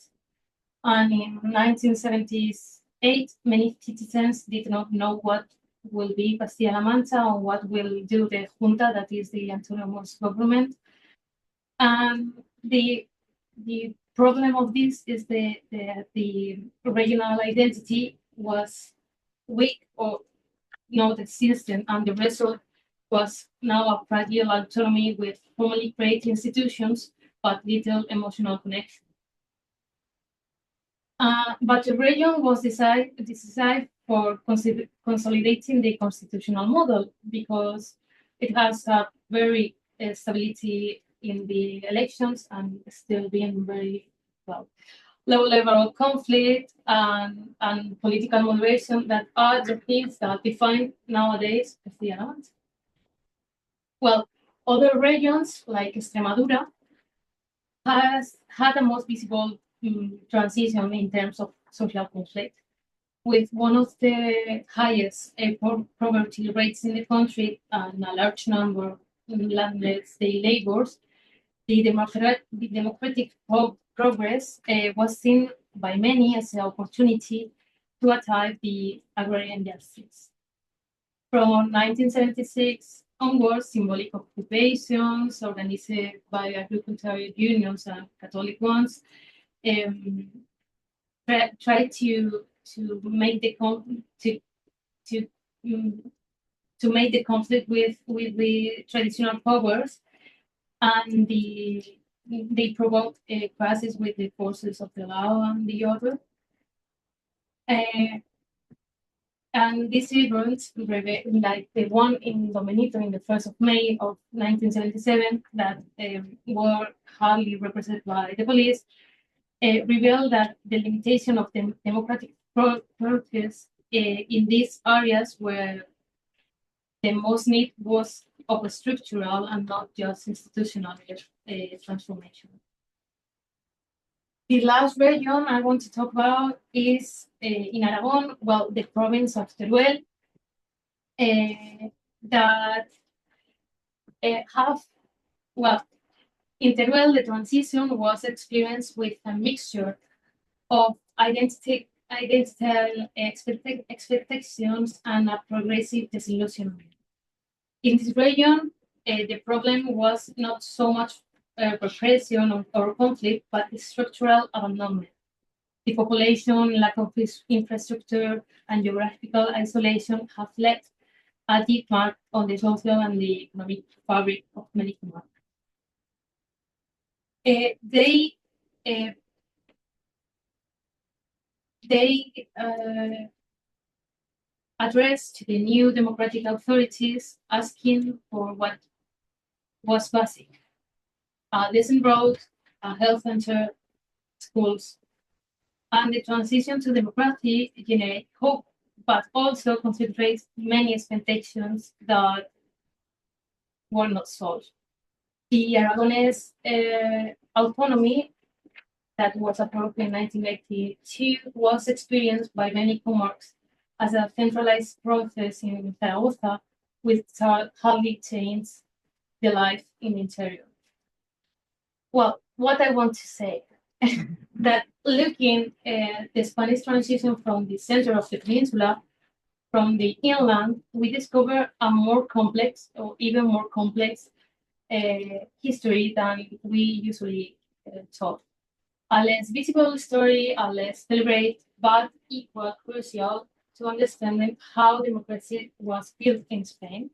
And in 1978, many citizens did not know what will be Castilla-La Mancha or what will do the junta, that is the autonomous government. And the problem of this is the regional identity was weak or not existent, and the result was now a fragile autonomy with formally created institutions but little emotional connection. But the region was decided for consolidating the constitutional model because it has a very stability in the elections and still being very low level of conflict and political moderation that are the things that define nowadays Castilla-La Mancha. Well, other regions like Extremadura has had a most visible transition in terms of social conflict, with one of the highest poverty rates in the country and a large number of landless day laborers. The democratic progress was seen by many as an opportunity to attack the agrarian justice. From 1976 onwards, symbolic occupations organized by agricultural unions and Catholic ones try to make the conflict with the traditional powers, and they provoke clashes with the forces of the law and the order. And these events, like the one in Domenito in the 1st of May of 1977, that were hardly represented by the police, revealed that the limitation of the democratic process in these areas where the most need was of a structural and not just institutional transformation. The last region I want to talk about is in Aragon, well, the province of Teruel, that have, well, in Teruel, the transition was experienced with a mixture of identical expectations and a progressive disillusionment. In this region, the problem was not so much repression or conflict, but structural abandonment. The population, lack of infrastructure, and geographical isolation have left a deep mark on the social and the economic fabric of many communities. They addressed the new democratic authorities asking for what was basic: a decent road, a health center, schools, and the transition to democracy generate hope, but also concentrates many expectations that were not solved. The Aragonese autonomy that was approved in 1982 was experienced by many comarques as a centralized process in Zaragoza, which hardly changed the life in the interior. Well, what I want to say that looking at the Spanish transition from the center of the peninsula, from the inland, we discover a more complex or even more complex history than we usually talk. A less visible story, a less celebrated, but equal crucial to understanding how democracy was built in Spain.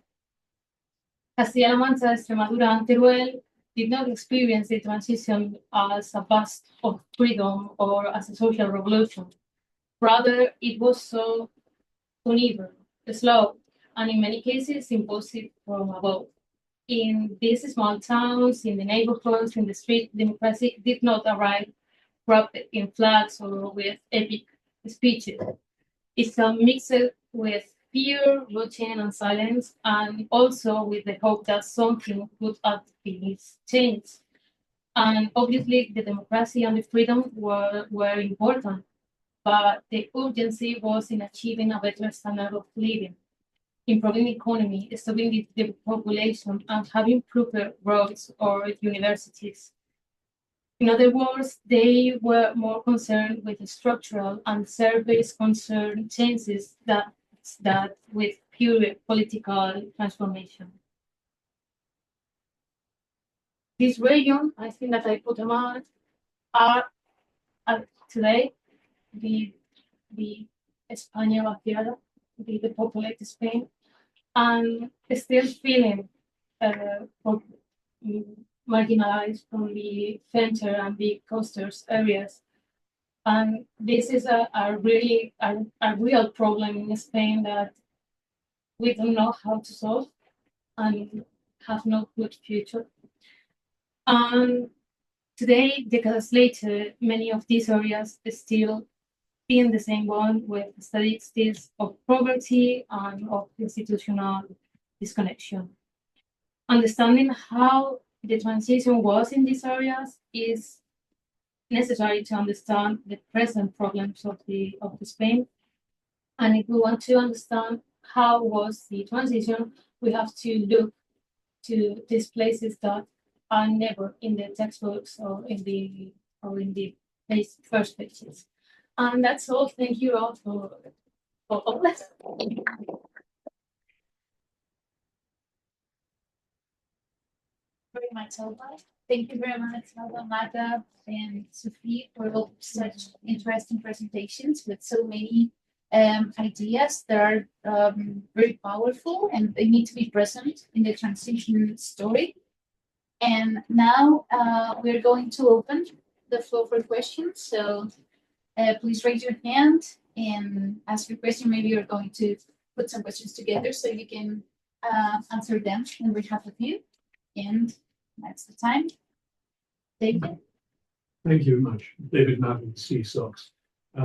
Castilla-La Mancha, Extremadura, and Teruel did not experience the transition as a burst of freedom or as a social revolution. Rather, it was so uneven, slow, and in many cases imposed from above. In these small towns, in the neighborhoods, in the street, democracy did not arrive wrapped in flags or with epic speeches. It's a mix with fear, routine, and silence, and also with the hope that something would at least change. And obviously, the democracy and the freedom were important, but the urgency was in achieving a better standard of living, improving the economy, stopping the population, and having proper roads or universities. In other words, they were more concerned with the structural and service concern changes that with pure political transformation. This region, I think that I put them out, are today the España vaciada, the depopulated Spain, and still feeling marginalized from the center and the coastal areas. And this is a real problem in Spain that we don't know how to solve and have no good future. And today, decades later, many of these areas are still in the same one with statistics of poverty and of institutional disconnection. Understanding how the transition was in these areas is necessary to understand the present problems of the Spain. And if we want to understand how was the transition, we have to look to these places that are never in the textbooks or in the first pages. And that's all. Thank you all for all this. Very much, Alba. Thank you very much, Alba, Magda, and Sophie, for all such interesting presentations with so many ideas that are very powerful and they need to be present in the transition story. And now we're going to open the floor for questions. So please raise your hand and ask your question. Maybe you're going to put some questions together so you can answer them on behalf of you. And that's the time. David? Thank you very much, David Madden, CSOX.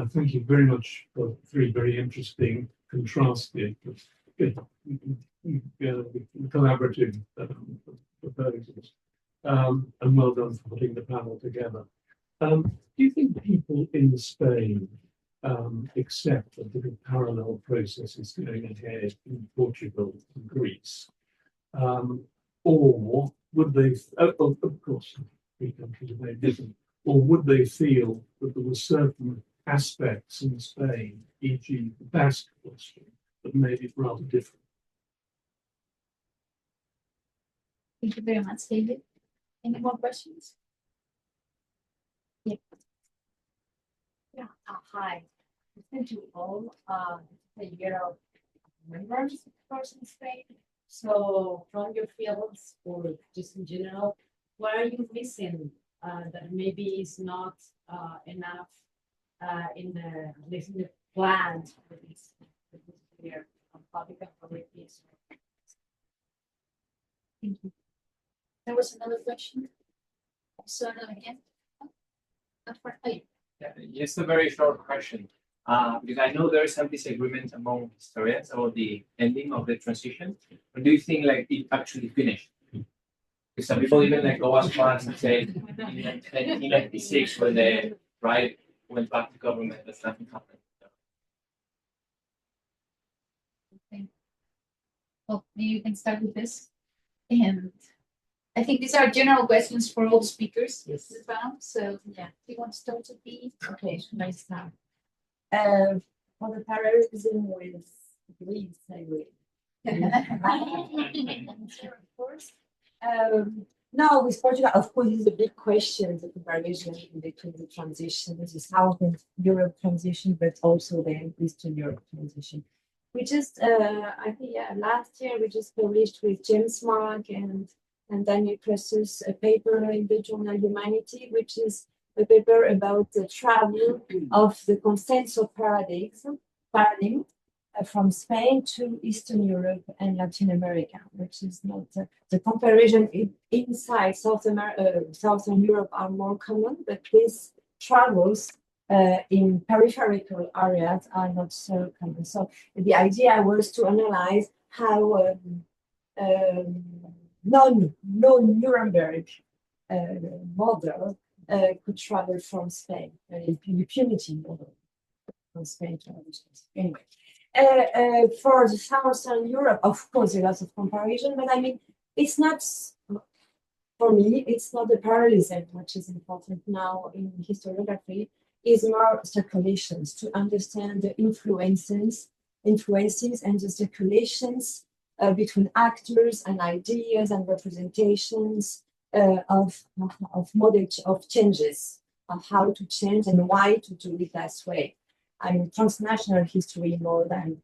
Thank you very much for three very interesting, contrasted, collaborative proposals. And well done for putting the panel together. Do you think people in Spain accept that the parallel process is going ahead in Portugal and Greece? Or would they, of course, three countries are very different, or would they feel that there were certain aspects in Spain, e.g. the Basque question, that made it rather different? Thank you very much, David. Any more questions? Yeah. Yeah, hi. Thank you all. A year of members, of course, in Spain. So, from your fields or just in general, what are you missing that maybe is not enough in the at least in the plan for this year of public authorities? Thank you. There was another question. So again. Just a very short question. Because I know there is some disagreement among historians about the ending of the transition. But do you think like it actually finished? Because some people even like go as far as to say in 1996 when the right went back to government, that nothing happened. Okay. Well, you can start with this. And I think these are general questions for all the speakers. Yes. As well. So yeah, do you want to start with the Okay, nice start. For the parallelism with Greece, I will. Sure, of course. Now with Portugal, of course, is a big question, the comparison between the transitions, the Southern Europe transition, but also the Eastern Europe transition. We just, I think, last year we just published with James Mark and Daniel Pressus a paper in the journal Humanity, which is a paper about the travel of the consensus paradigm from Spain to Eastern Europe and Latin America, which is not the comparison inside Southern Europe are more common, but these travels in peripheral areas are not so common. So the idea was to analyze how non-Nuremberg model could travel from Spain, impunity model from Spain to other states. Anyway, for the Southern Europe, of course, there are lots of comparison, but I mean, it's not, for me, it's not the parallelism which is important now in historiography, is more circulations to understand the influences and the circulations between actors and ideas and representations of model of changes, of how to change and why to do it that way. I mean, transnational history more than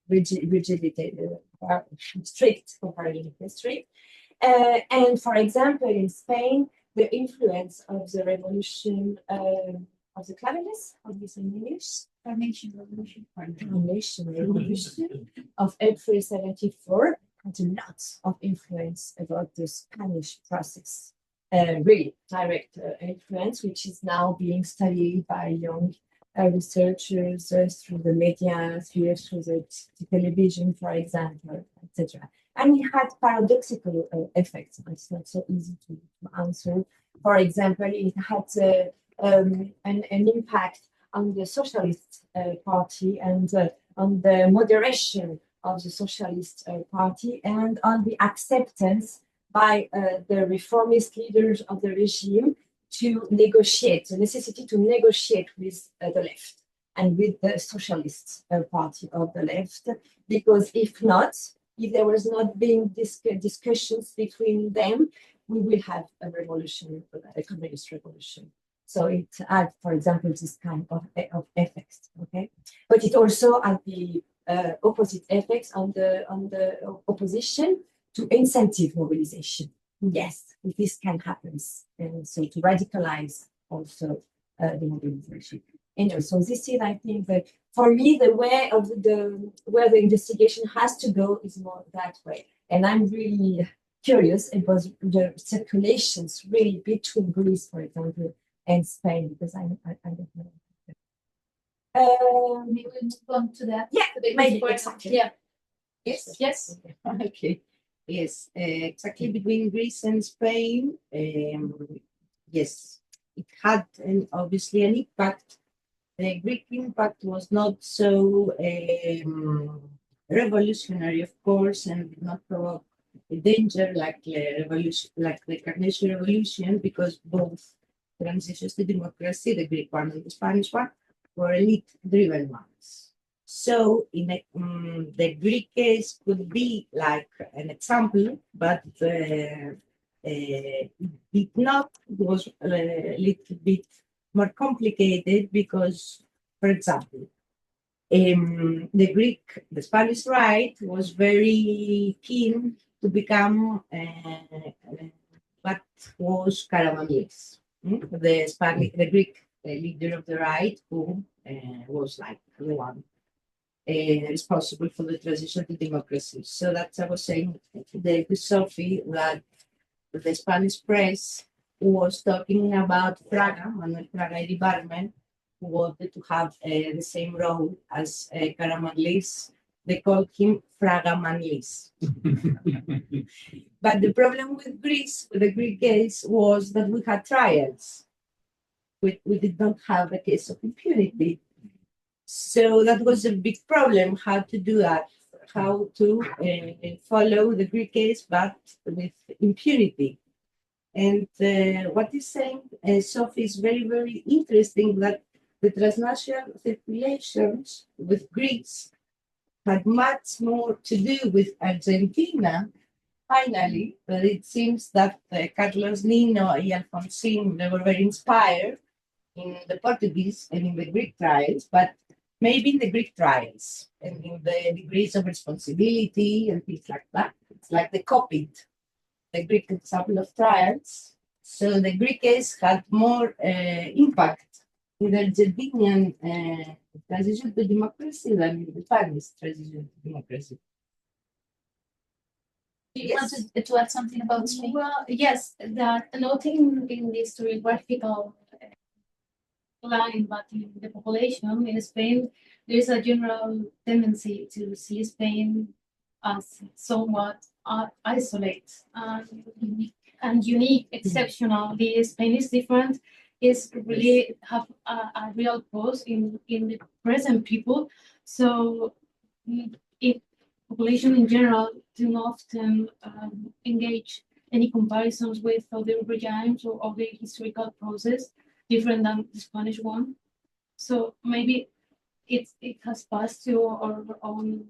rigidity, strict comparative history. And for example, in Spain, the influence of the revolution of the claveles, how do you say in English? Carnation Revolution. Carnation Revolution of April 74 had a lot of influence about the Spanish process. Really direct influence, which is now being studied by young researchers through the media, through the television, for example, etc. And it had paradoxical effects. It's not so easy to answer. For example, it had an impact on the Socialist Party and on the moderation of the Socialist Party and on the acceptance by the reformist leaders of the regime to negotiate, the necessity to negotiate with the left and with the Socialist Party of the left, because if not, if there was not being discussions between them, we will have a revolution, a communist revolution. So it had, for example, this kind of effects, okay? But it also had the opposite effects on the opposition to incentive mobilization. Yes, this can happen. And so to radicalize also the mobilization. Anyway, so this is, I think, that for me, the way of where the investigation has to go is more that way. And I'm really curious about the circulations really between Greece, for example, and Spain, because I don't know. We will move on to that. Yeah, to the maybe, first- exactly. Yeah. Yes. Yes. Okay. Yes, exactly between Greece and Spain. Yes, it had obviously an impact. The Greek impact was not so revolutionary, of course, and did not provoke a danger like the revolution, like the Carnation Revolution, because both transitions to democracy, the Greek one and the Spanish one, were elite-driven ones. So, the Greek case could be like an example, but it did not. It was a little bit more complicated because, for example, the Spanish right was very keen to become what was Karamanlis, the Greek leader of the right, who was like the one responsible for the transition to democracy. So that's I was saying today to Sophie that the Spanish press was talking about Manuel Fraga Iribarmen, who wanted to have the same role as Karamanlis. They called him Fraga Manlis. But the problem with Greece, with the Greek case, was that we had trials. We did not have a case of impunity. So that was a big problem, how to do that, how to follow the Greek case, but with impunity. And what is saying, Sophie, is very, very interesting that the transnational circulations with Greeks had much more to do with Argentina, finally, but it seems that Carlos Nino and Alfonsín, they were very inspired in the Portuguese and in the Greek trials, but maybe in the Greek trials and in the degrees of responsibility and things like that. It's like they copied the Greek example of trials. So the Greek case had more impact in the Argentinian transition to democracy than in the Spanish transition to democracy. Do you want to add something about Spain? Well, yes, that noting in the historiographical line, but in the population in Spain, there is a general tendency to see Spain as somewhat isolate and unique, exceptional. The Spain is different. Is really have a real pose in the present people. So, if population in general do not often engage any comparisons with other regimes or other historical process different than the Spanish one. So maybe it has passed to our own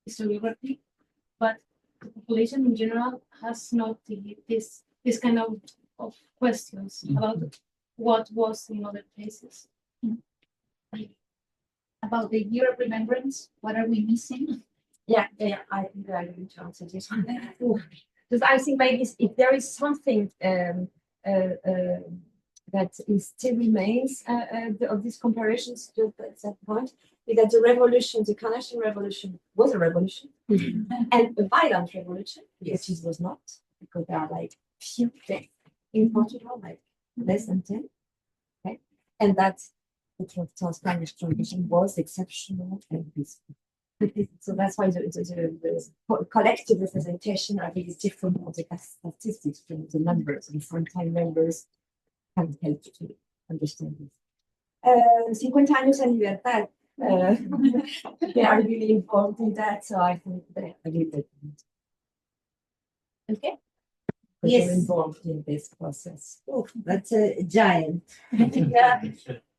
historiography, but the population in general has not this kind of questions about what was in other places. About the year of remembrance, what are we missing? Yeah, I think I need to answer this one. Because I think maybe if there is something that is still remains of these comparisons to that point, is that the revolution, the Carnation Revolution, was a revolution and a violent revolution, which it was not, because there are like few deaths in Portugal, like less than 10. Okay, and that the Spanish transition was exceptional and peaceful. So that's why the collective representation are really different from the statistics, from the numbers, and frontline numbers can help to understand this. 50 años en libertad. They are really involved in that, so I think they agree with it. Okay. Yes. They're involved in this process. Oh, that's a giant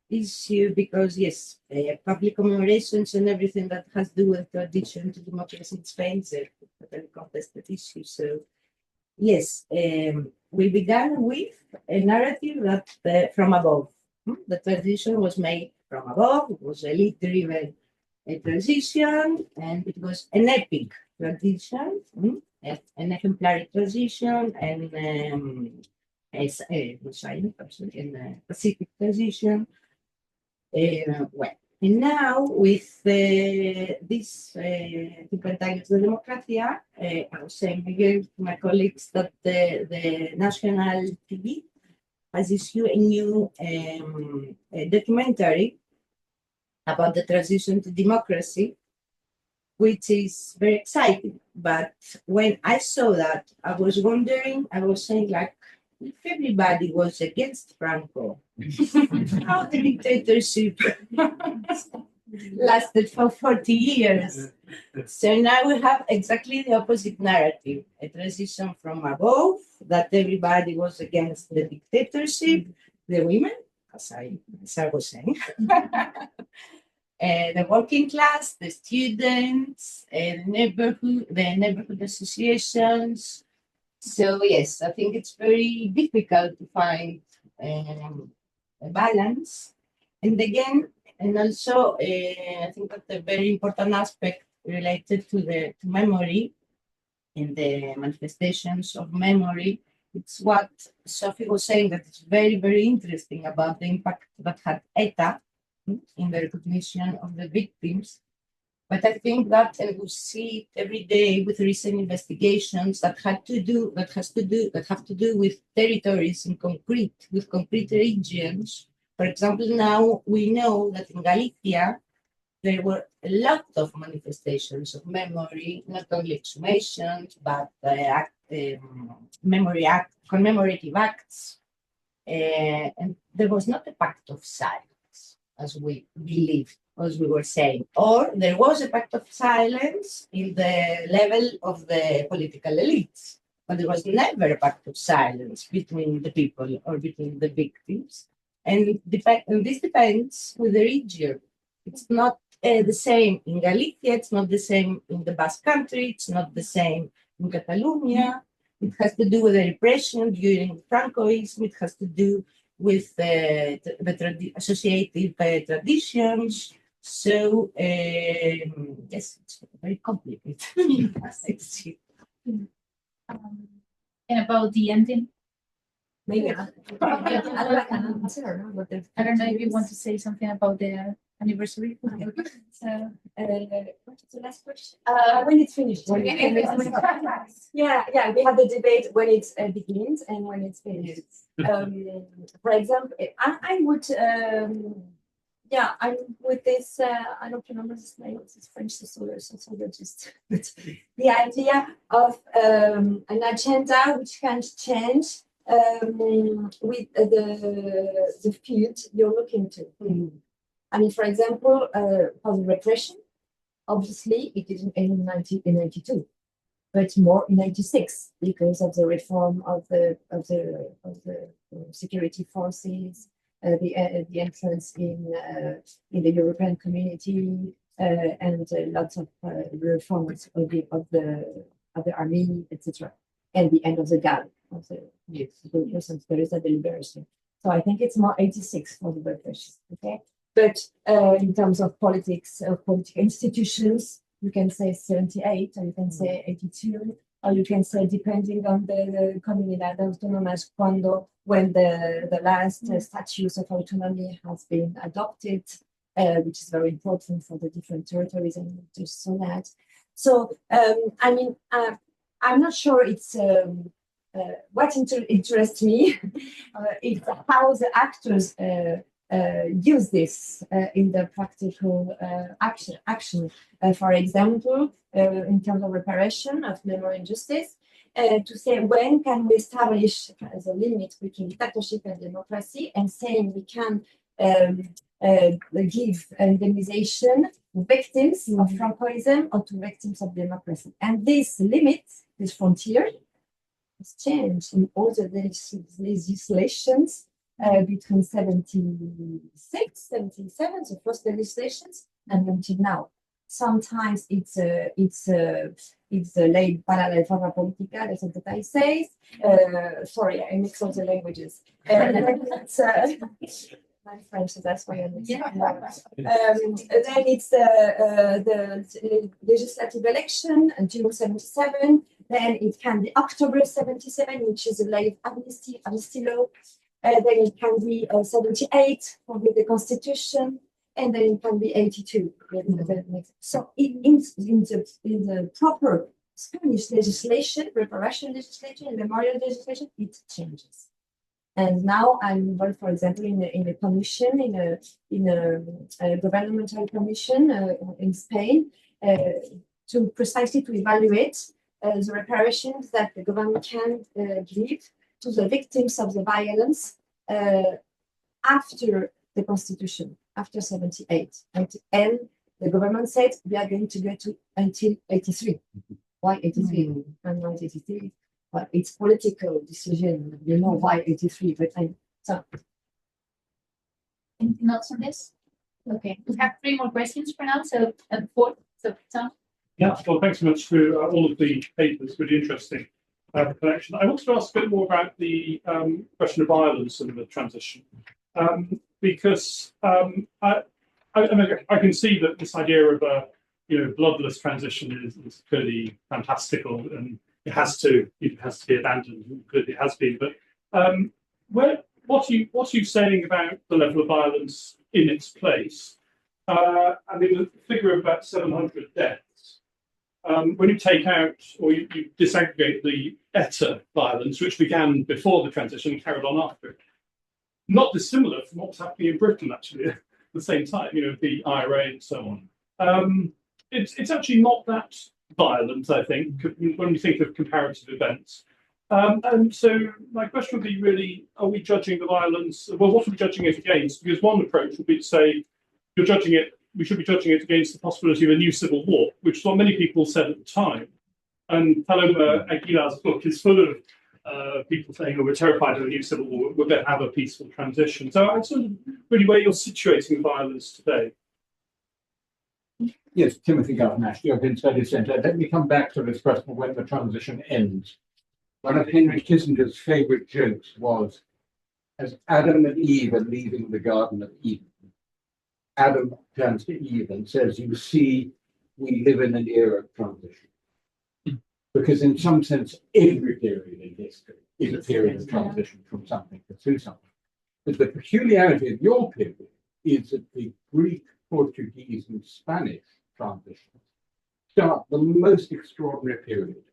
issue because yes, public commemorations and everything that has to do with tradition to democracy in Spain is a very contested issue. So yes, we began with a narrative that from above. The transition was made from above. It was elite-driven transition, and it was an epic transition, an exemplary transition, and a Pacific transition. Well, And now, with this Tipentagios de Democracia, I was saying again to my colleagues that the national TV has issued a new documentary about the transition to democracy, which is very exciting. But when I saw that, I was wondering, I was saying, like, if everybody was against Franco, how the dictatorship lasted for 40 years. So now we have exactly the opposite narrative, a transition from above, that everybody was against the dictatorship, the women, as I was saying, the working class, the students, the neighborhood associations. So yes, I think it's very difficult to find a balance. And again, and also, I think that the very important aspect related to memory in the manifestations of memory, it's what Sophie was saying, that it's very, very interesting about the impact that had ETA in the recognition of the victims. But I think that, and we see it every day with recent investigations that have to do with territories in with concrete regions. For example, now we know that in Galicia, there were a lot of manifestations of memory, not only exhumations, but commemorative acts. And there was not a pact of silence, as we believed, as we were saying, or there was a pact of silence in the level of the political elites, but there was never a pact of silence between the people or between the victims. And this depends with the region. It's not the same in Galicia, it's not the same in the Basque Country, it's not the same in Catalonia. It has to do with the repression during Francoism, it has to do with the associative traditions. So, yes, it's very complicated. And about the ending, Maybe I don't know if you want to say something about the anniversary. So, what is the last question? When it's finished. Yeah, we have the debate when it begins and when it's finished. For example, I would, I'm with this, I don't remember his name, it's French sociologist, but the idea of an agenda which can change with the field you're looking to. I mean, for example, for the repression, obviously it didn't end in 1992, but more in 96 because of the reform of the security forces, the entrance in the European community, and lots of reforms of the army, etc., and the end of the GAL, of the persons there is a deliberation. So I think it's more 86 for the repression. Okay. But in terms of politics, political institutions, you can say 78, or you can say 82, or you can say, depending on the Comunidad Autónomas, when the last statutes of autonomy has been adopted, which is very important for the different territories and just so that. So, I mean, I'm not sure it's what interests me is how the actors use this in the practical action. For example, in terms of reparation of memory and justice, to say when can we establish the limit between dictatorship and democracy, and saying we can give indemnization to victims of Francoism or to victims of democracy. And this limit, this frontier, has changed in all the legislations between 76, 77, the first legislations, and until now. Sometimes it's the ley para la reforma política, as the guy says. Sorry, I mix all the languages. My French, so that's why I mix it. Then it's the legislative election, June 77. Then it can be October 77, which is a ley of amnesty law. Then it can be 78 for the Constitution. and then it can be 82. So in the proper Spanish legislation, reparation legislation, and memorial legislation, it changes. And now I'm involved, for example, in a commission, in a governmental commission in Spain, to precisely to evaluate the reparations that the government can give to the victims of the violence after the Constitution, after 78. And the government said we are going to go to until 83. Why 83 and not 83? Well, it's political decision. You know why 83, but so. Anything else on this? Okay, we have 3 more questions for now. So 4. So Tom. Yeah, well, thanks so much for all of the papers. Really interesting collection. I wanted to ask a bit more about the question of violence and the transition, because I can see that this idea of a bloodless transition is clearly fantastical, and it has to be abandoned. Clearly, it has been. But what are you saying about the level of violence in its place? I mean, the figure of about 700 deaths. When you take out or you disaggregate the ETA violence, which began before the transition and carried on after it, not dissimilar from what was happening in Britain actually at the same time, the IRA and so on. It's actually not that violent, I think, when we think of comparative events. And so my question would be really, are we judging the violence? Well, what are we judging it against? Because one approach would be to say, we should be judging it against the possibility of a new civil war, which is what many people said at the time. And Paloma Aguilar's book is full of people saying, we're terrified of a new civil war, we're going to have a peaceful transition. So I sort of really where you're situating violence today. Yes, Timothy Gavnash, the European Studies Centre. Let me come back to this question of when the transition ends. One of Henry Kissinger's favourite jokes was, as Adam and Eve are leaving the Garden of Eden, Adam turns to Eve and says, you see, we live in an era of transition. Because in some sense, every period in history is a period of transition from something to something. But the peculiarity of your period is that the Greek, Portuguese, and Spanish transitions start the most extraordinary period,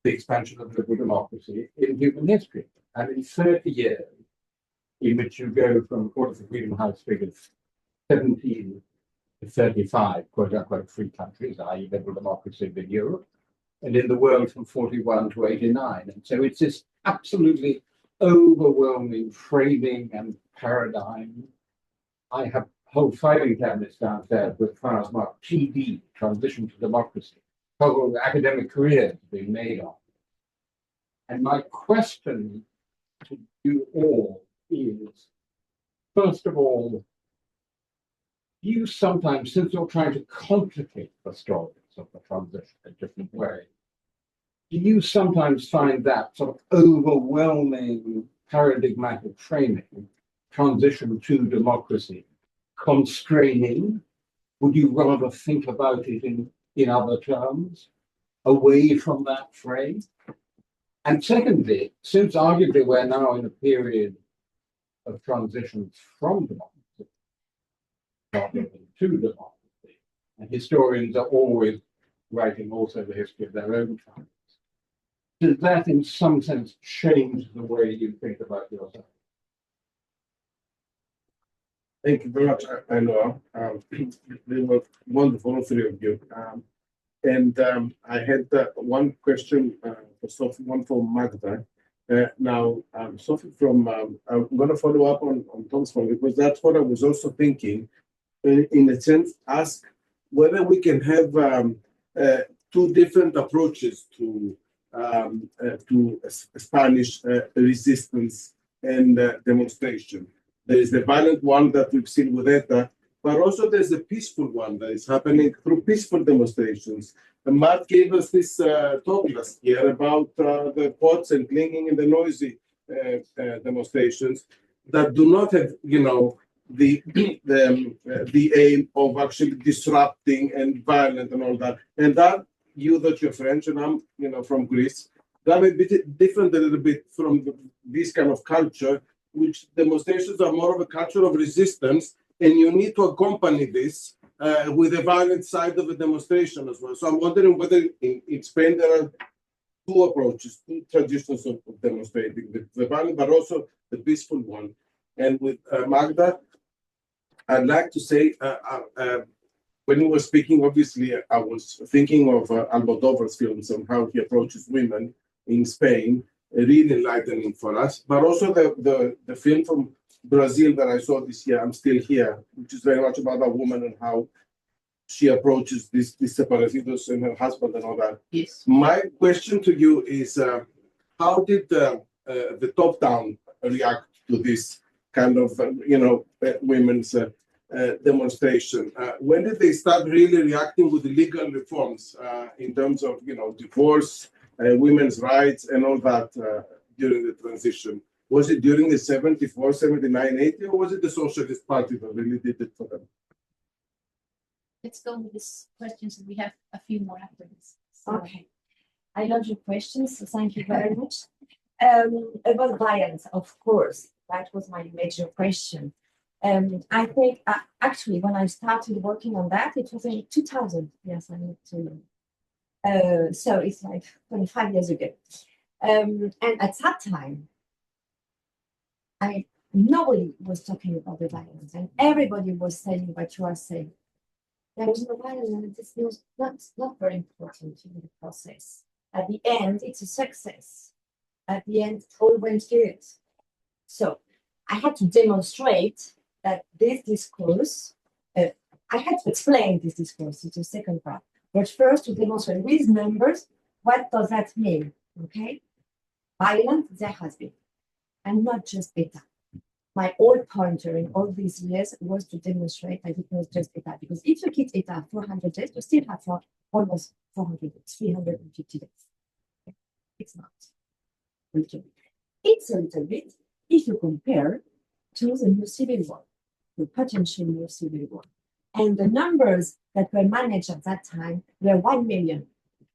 the expansion of liberal democracy in human history. And in 30 years, in which you go from, according to the Freedom House figures, 17 to 35 quote-unquote free countries, i.e. liberal democracy in Europe, and in the world from 41 to 89. And so it's this absolutely overwhelming framing and paradigm. I have whole filing cabinets downstairs with files marked TD, Transition to Democracy, whole academic careers being made on. And my question to you all is, first of all, you sometimes, since you're trying to complicate the stories of the transition in a different way, do you sometimes find that sort of overwhelming paradigmatic framing, transition to democracy, constraining? Would you rather think about it in other terms, away from that frame? And secondly, since arguably we're now in a period of transition from democracy rather than to democracy, and historians are always writing also the history of their own times, does that in some sense change the way you think about yourself? Thank you very much, Ainhoa. They were wonderful, all 3 of you. I had one question for Sophie, one for Magda. Now, Sophie, I'm going to follow up on Tom's point, because that's what I was also thinking. In a sense, ask whether we can have 2 different approaches to Spanish resistance and demonstration. There is the violent one that we've seen with ETA, but also there's a peaceful one that is happening through peaceful demonstrations. And Matt gave us this talk last year about the pots and clinging and the noisy demonstrations that do not have, the aim of actually disrupting and violent and all that. And that, that you're French and I'm, from Greece, that may be different a little bit from this kind of culture, which demonstrations are more of a culture of resistance and you need to accompany this with the violent side of a demonstration as well. So I'm wondering whether in Spain there are two approaches, two traditions of demonstrating, the violent but also the peaceful one. And with Magda, I'd like to say, when you were speaking, obviously, I was thinking of Almodovar's films and how he approaches women in Spain, really enlightening for us. But also the film from Brazil that I saw this year, I'm Still Here, which is very much about a woman and how she approaches this Desaparecidos and her husband and all that. Yes. My question to you is, how did the top down react to this kind of, women's demonstration? When did they start really reacting with the legal reforms in terms of, divorce, women's rights and all that during the transition? Was it during the 74, 79, 80, or was it the Socialist Party that really did it for them? Let's go with these questions. We have a few more after this. Okay. I love your questions, so thank you very much. About violence, of course, that was my major question. I think actually when I started working on that, it was in 2000. Yes, I need to. So it's like 25 years ago. And at that time, nobody was talking about the violence, and everybody was saying what you are saying. There is no violence. It's not very important in the process. At the end, it's a success. At the end, all went good. So I had to demonstrate that this discourse, I had to explain this discourse, it's the second part. But first to demonstrate with numbers, what does that mean? Okay? Violence, there has been. And not just ETA. My whole pointer in all these years was to demonstrate that it was just ETA. Because if you keep ETA 400 days, you still have for almost 400 days, 350 days. Okay? It's not. It's a little bit if you compare to the new civil war, the potential new civil war. And the numbers that were managed at that time were 1 million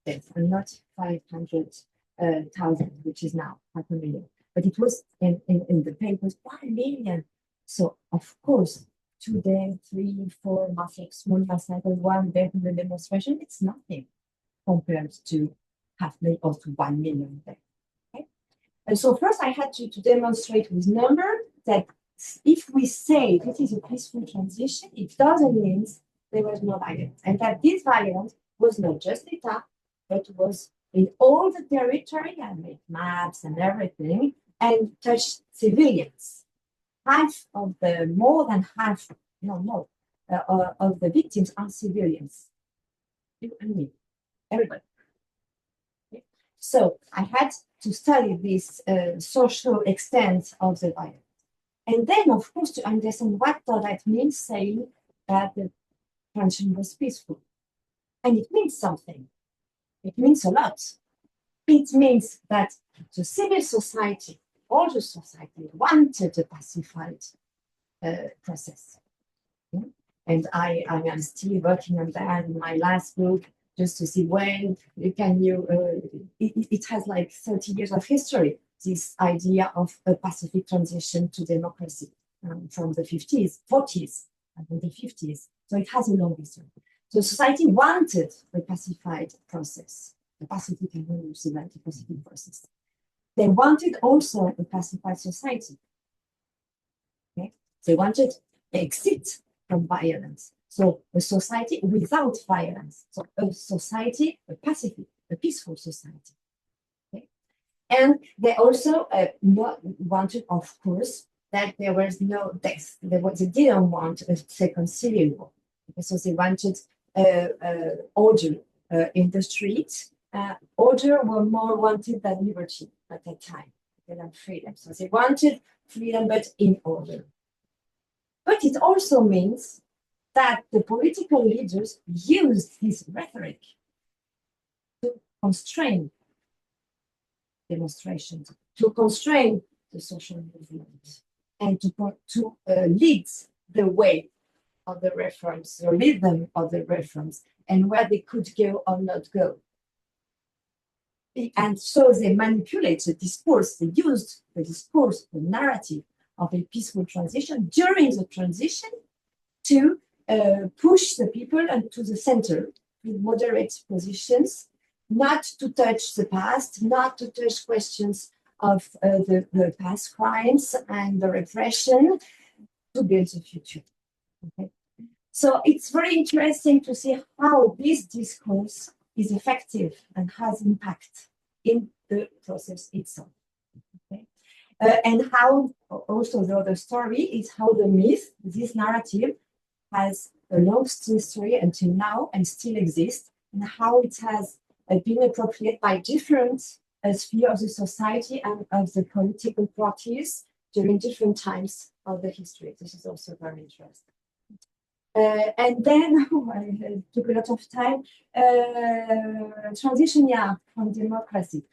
deaths and not 500,000, which is now 500,000. But it was in the papers 1 million. So, of course, 2 days, 3, 4 massacres, small massacres, 1 death in the demonstration, it's nothing compared to 500,000 or to 1 million deaths. Okay? And so, first, I had to demonstrate with number that if we say this is a peaceful transition, it doesn't mean there was no violence. And that this violence was not just ETA, but was in all the territory. I made maps and everything, and touched civilians. More than half, of the victims are civilians. You and me, everybody. Okay. So I had to study this social extent of the violence. And then, of course, to understand what does that mean, saying that the transition was peaceful. And it means something. It means a lot. It means that the civil society, all the society, wanted a pacified process. Okay? And I am still working on that in my last book, just to see when can you, it has like 30 years of history, this idea of a pacific transition to democracy from the 50s, 40s, and the 50s. So it has a long history. So society wanted a pacified process, a pacific and pacific process. They wanted also a pacified society. Okay? They wanted exit from violence. So a society without violence. So a society, a pacific, a peaceful society. Okay? And they also wanted, of course, that there was no death. They didn't want a second civil war. Okay? So they wanted order in the streets. Order were more wanted than liberty at that time, than freedom. So they wanted freedom, but in order. But it also means that the political leaders used this rhetoric to constrain demonstrations, to constrain the social movement, and to lead the way of the reforms, the rhythm of the reforms, and where they could go or not go. And so they manipulate the discourse, they used the discourse, the narrative of a peaceful transition during the transition to push the people into the center with moderate positions, not to touch the past, not to touch questions of the past crimes and the repression, to build the future. Okay? So it's very interesting to see how this discourse is effective and has impact in the process itself. Okay? And how also the other story is how the myth, this narrative, has a long history until now and still exists, and how it has been appropriated by different spheres of the society and of the political parties during different times of the history. This is also very interesting. And then, I took a lot of time, transition, yeah, from democracy.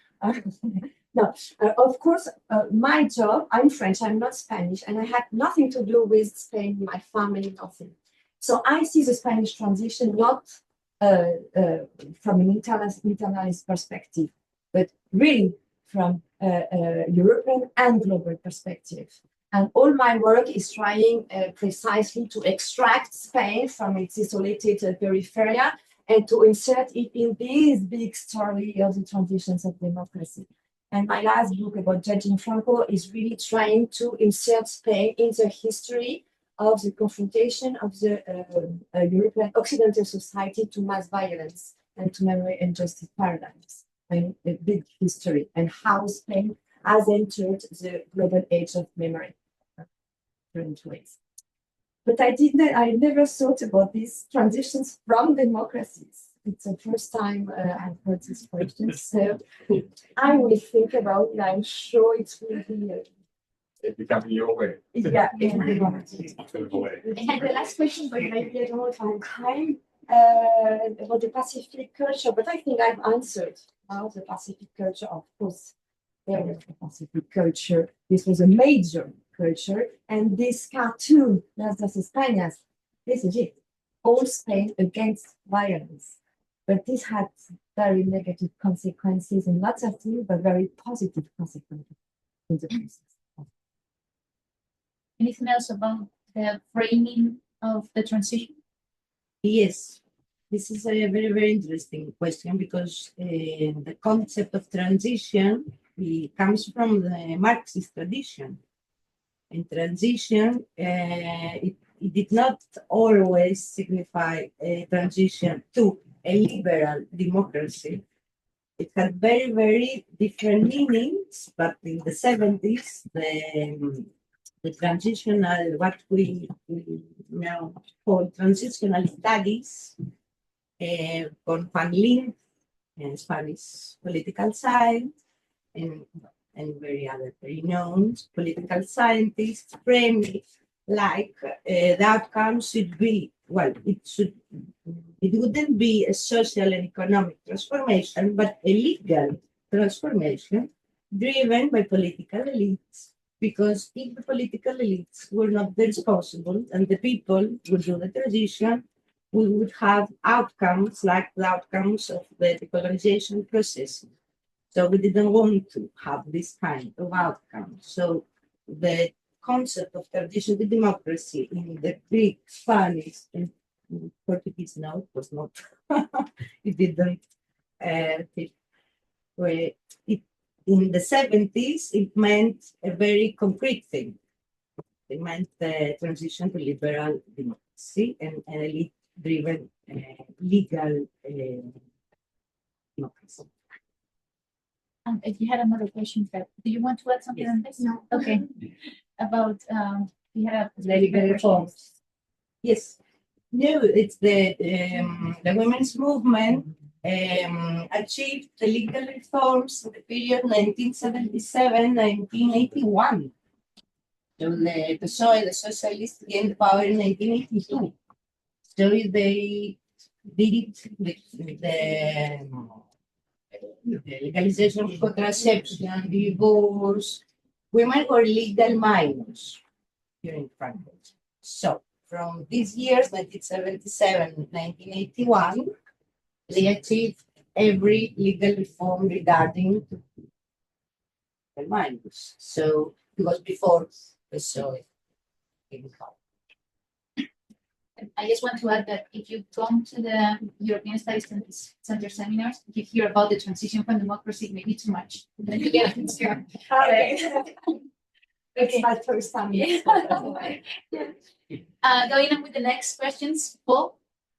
No, of course, my job, I'm French, I'm not Spanish, and I had nothing to do with Spain, my family, nothing. So I see the Spanish transition not from an internalized perspective, but really from a European and global perspective. And all my work is trying precisely to extract Spain from its isolated periphery and to insert it in this big story of the transitions of democracy. And my last book about judging Franco is really trying to insert Spain in the history of the confrontation of the European Occidental society to mass violence and to memory and justice paradigms. And a big history, and how Spain has entered the global age of memory in different ways. But I never thought about these transitions from democracies. It's the first time I've heard this question, so I will think about it. I'm sure it will be. It becoming your way. Yeah, I had the last question, but maybe I don't know if I have time about the Pacific culture, but I think I've answered about the Pacific culture. Of course, there was the Pacific culture. This was a major culture, and this cartoon, Las Dos Españas, this is it. All Spain against violence. But this had very negative consequences in lots of things, but very positive consequences in the process. anything else about the framing of the transition? Yes, this is a very, very interesting question because the concept of transition comes from the Marxist tradition. In transition, it did not always signify a transition to a liberal democracy. It had very, very different meanings, but in the 70s, the transitional, what we now call transitional studies, con Juan Lin, and Spanish political science, and very other renowned political scientists framed it like the outcome should be, well, it wouldn't be a social and economic transformation, but a legal transformation driven by political elites. Because if the political elites were not responsible and the people would do the transition, we would have outcomes like the outcomes of the decolorization process. So we didn't want to have this kind of outcome. So the concept of transition to democracy in the Greek, Spanish, and Portuguese, no, it was not. It didn't fit. In the 70s, it meant a very concrete thing. It meant the transition to liberal democracy and an elite-driven legal democracy. If you had another question, Fred, do you want to add something on this? No. Okay. About you had The legal reforms. Yes. No, it's the women's movement achieved the legal reforms in the period 1977-1981. So the PSOE, the socialists, gained power in 1982. So they did it with the legalization of contraception, divorce. Women were legal minors during Frankfurt. So from these years, 1977-1981, they achieved every legal reform regarding the minors. So it was before the PSOE came power. I just want to add that if you come to the European Studies Center seminars, you hear about the transition from democracy, maybe too much. Then you get it here. It's my first time. Going on with the next questions, Paul.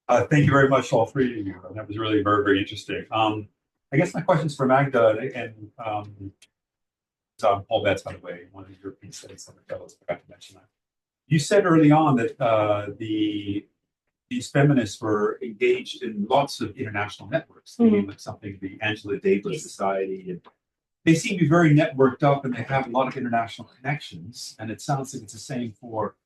Thank you very much, all three of you. That was really very, very interesting. I guess my question's for Magda and Paul Betts, by the way, one of the European Studies Center fellows. I forgot to mention that. You said early on that these feminists were engaged in lots of international networks, like something, the Angela Davis Society, and they seem to be very networked up and they have a lot of international connections. And it sounds like it's the same for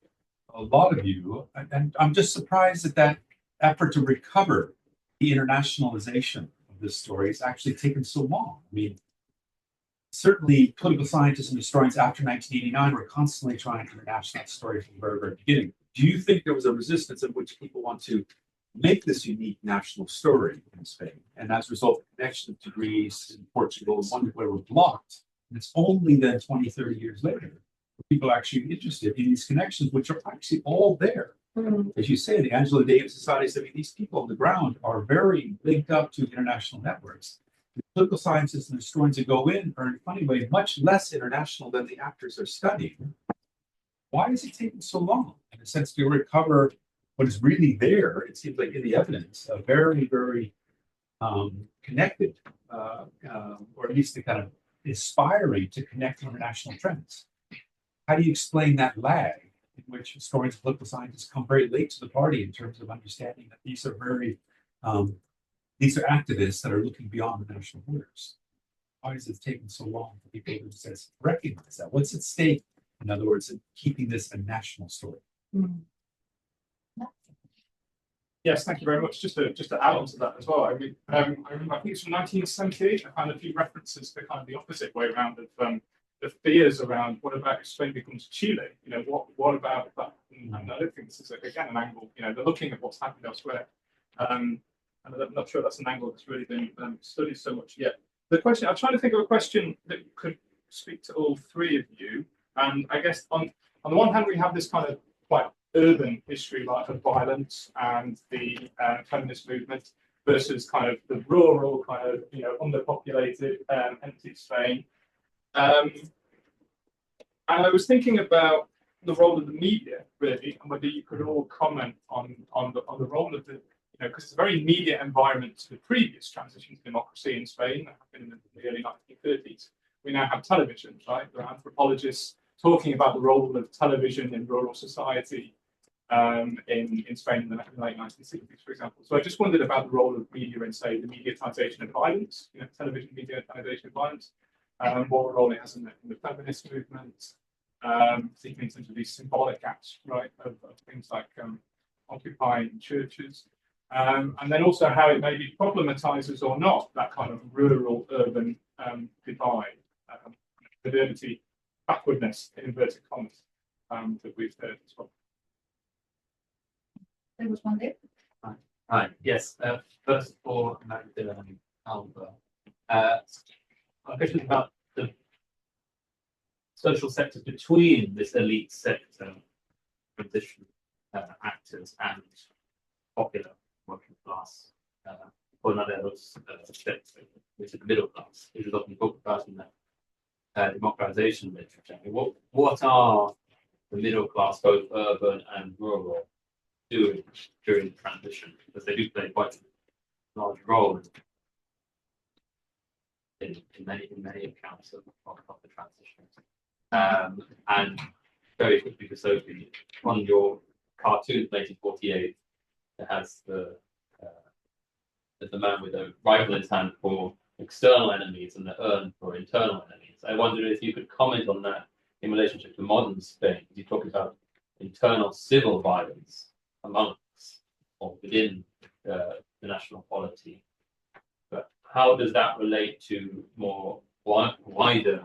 a lot of you. And I'm just surprised that that effort to recover the internationalization of this story has actually taken so long. I mean, certainly political scientists and historians after 1989 were constantly trying to internationalize the story from the very, very beginning. Do you think there was a resistance in which people want to make this unique national story in Spain? And as a result, the connection to Greece and Portugal and wonderfully were blocked. And it's only then 20, 30 years later people are actually interested in these connections, which are actually all there. As you say, the Angela Davis Societies, I mean, these people on the ground are very linked up to international networks. The political scientists and historians that go in are, in a funny way, much less international than the actors are studying. Why is it taking so long? In a sense, to recover what is really there, it seems like in the evidence, a very, very connected, or at least the kind of inspiring to connect international trends. How do you explain that lag in which historians and political scientists come very late to the party in terms of understanding that these are very, these are activists that are looking beyond the national borders? Why is it taking so long for people to just recognize that? What's at stake, in other words, in keeping this a national story? Yes, thank you very much. Just to add on to that as well. I mean, I remember, I think it's from 1978. I found a few references to kind of the opposite way around of the fears around what about if Spain becomes Chile? You know, what about that? And I don't think this is again an angle. You know, they're looking at what's happened elsewhere, and I'm not sure that's an angle that's really been studied so much yet. The question, I'm trying to think of a question that could speak to all three of you. And I guess on the one hand, we have this kind of quite urban history, like of violence and the feminist movement, versus kind of the rural, kind of underpopulated, empty Spain. And I was thinking about the role of the media, really, and whether you could all comment on the role of the, because it's a very media environment to the previous transition to democracy in Spain that happened in the early 1930s. We now have television, right? There are anthropologists talking about the role of television in rural society in Spain in the late 1960s, for example. So I just wondered about the role of media in, say, the mediatization of violence, television mediatization of violence, what role it has in the feminist movement, thinking in terms of these symbolic acts, right, of things like occupying churches, and then also how it maybe problematizes or not that kind of rural-urban divide, modernity, backwardness, in inverted commas, that we've heard as well. There was one there. Hi. Yes. First of all, Magda and Alba. A question about the social sectors between this elite sector, transition actors, and popular working class, or another sector, which is the middle class, which is often talked about in that democratization literature. What are the middle class, both urban and rural, doing during the transition? Because they do play quite a large role in many accounts of the transition. And very quickly for Sophie, on your cartoon 1948, it has the man with a rifle in his hand for external enemies and the urn for internal enemies. I wondered if you could comment on that in relationship to modern Spain. You talk about internal civil violence amongst or within the national polity, but how does that relate to more wider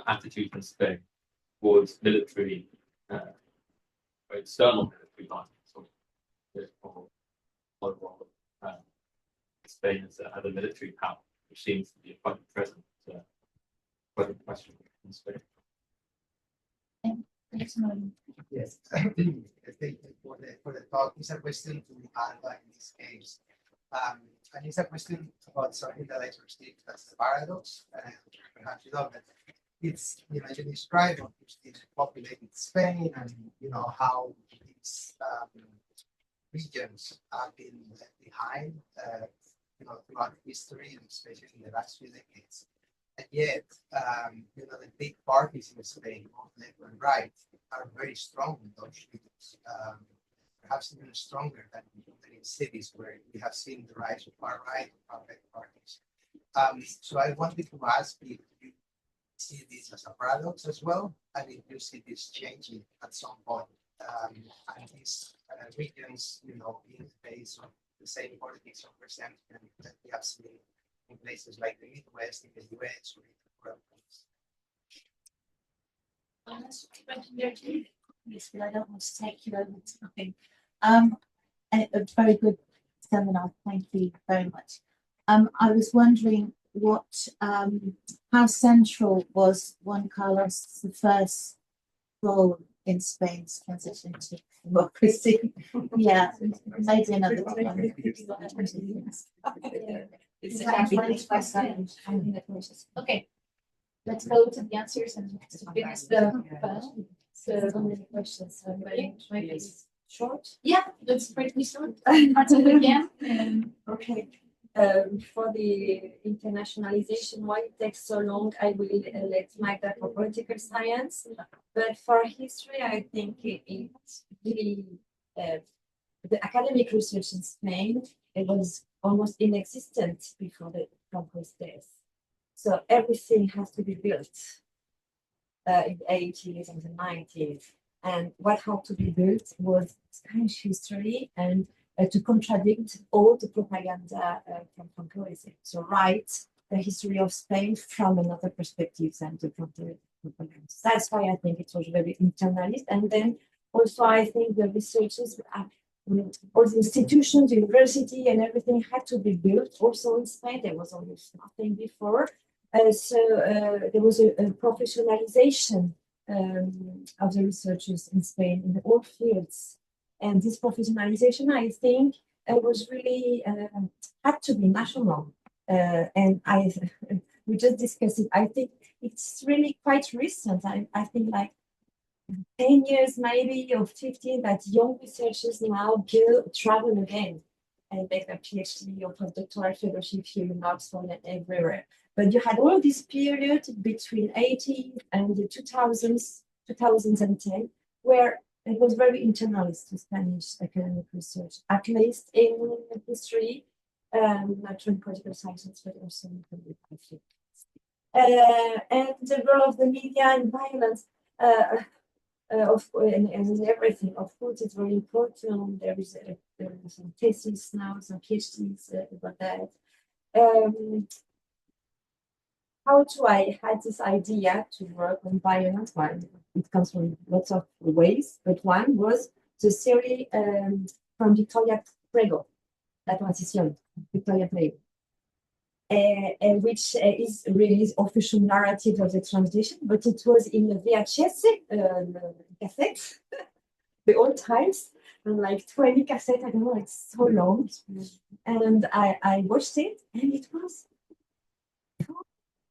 attitude in Spain towards military or external military violence, or Spain as a military power, which seems to be quite present question in Spain. Yes, I think what the talk. It's a question to Alba in this case. And it's a question about something that I perceive as a paradox. Perhaps you know, but it's, you describe this populated Spain and, how these regions have been left behind, throughout history and especially in the last few decades. And yet, the big parties in Spain, both left and right, are very strong in those regions, perhaps even stronger than in cities where we have seen the rise of far right or far right parties. So I wanted to ask if you see this as a paradox as well, and if you see this changing at some point, and these regions, being based on the same politics of resentment that we have seen in places like the Midwest, in the US, or in Europe. Yes, but I don't want to take you over to nothing. A very good seminar. Thank you very much. I was wondering how central was Juan Carlos I's role in Spain's transition to democracy? Yeah, maybe another time. Okay, let's go to the answers and finish the panel. So many questions. Maybe short. Yeah, that's pretty short. As we can. Okay. For the internationalization, why it takes so long, I will let Magda for political science. But for history, I think it's really the academic research in Spain, it was almost inexistent before the Campos days. So everything has to be built in the 80s and the 90s. And what had to be built was Spanish history and to contradict all the propaganda from Francoism. So write the history of Spain from another perspective than the propaganda. That's why I think it was very internalist. And then also I think the researchers, all the institutions, university and everything had to be built also in Spain. There was almost nothing before. So there was a professionalization of the researchers in Spain in all fields. And this professionalization, I think, was really had to be national. And we just discussed it. I think it's really quite recent. I think like 10 years maybe or 15 that young researchers now travel again and make a PhD or postdoctoral fellowship here in Oxford and everywhere. But you had all this period between 80 and the 2010, where it was very internalized to Spanish academic research, at least in history, not in political sciences, but also in public policy. And the role of the media and violence, and everything, of course, is very important. There is some thesis now, some PhDs about that. How do I had this idea to work on violence? Well, it comes from lots of ways, but one was the theory from Victoria Prego, la transición, Victoria Prego, which is really official narrative of the transition, but it was in the VHS cassette, the old times, and like 20 cassettes, I don't know, it's so long. And I watched it, and it was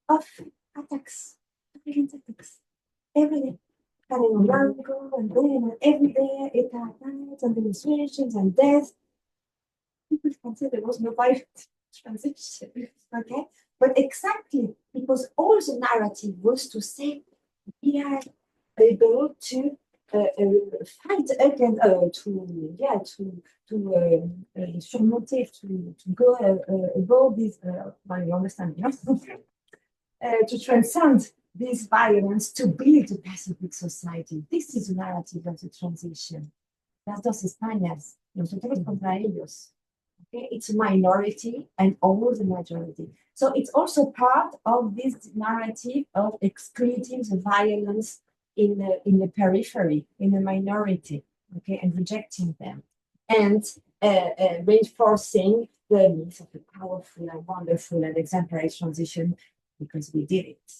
of attacks, violent attacks, every day. Coming on Blanco and then every day, attacks and demonstrations and death. People can say there was no violent transition, okay? But exactly because all the narrative was to say we are able to fight against, surmonter, to go above this. Well, you understand, yes? To transcend this violence, to build a Pacific society. This is the narrative of the transition. Las dos Españas, nosotros contra ellos. Okay? It's a minority and all the majority. So it's also part of this narrative of excluding the violence in the periphery, in the minority, okay, and rejecting them, and reinforcing the myth of a powerful and wonderful and exemplary transition, because we did it,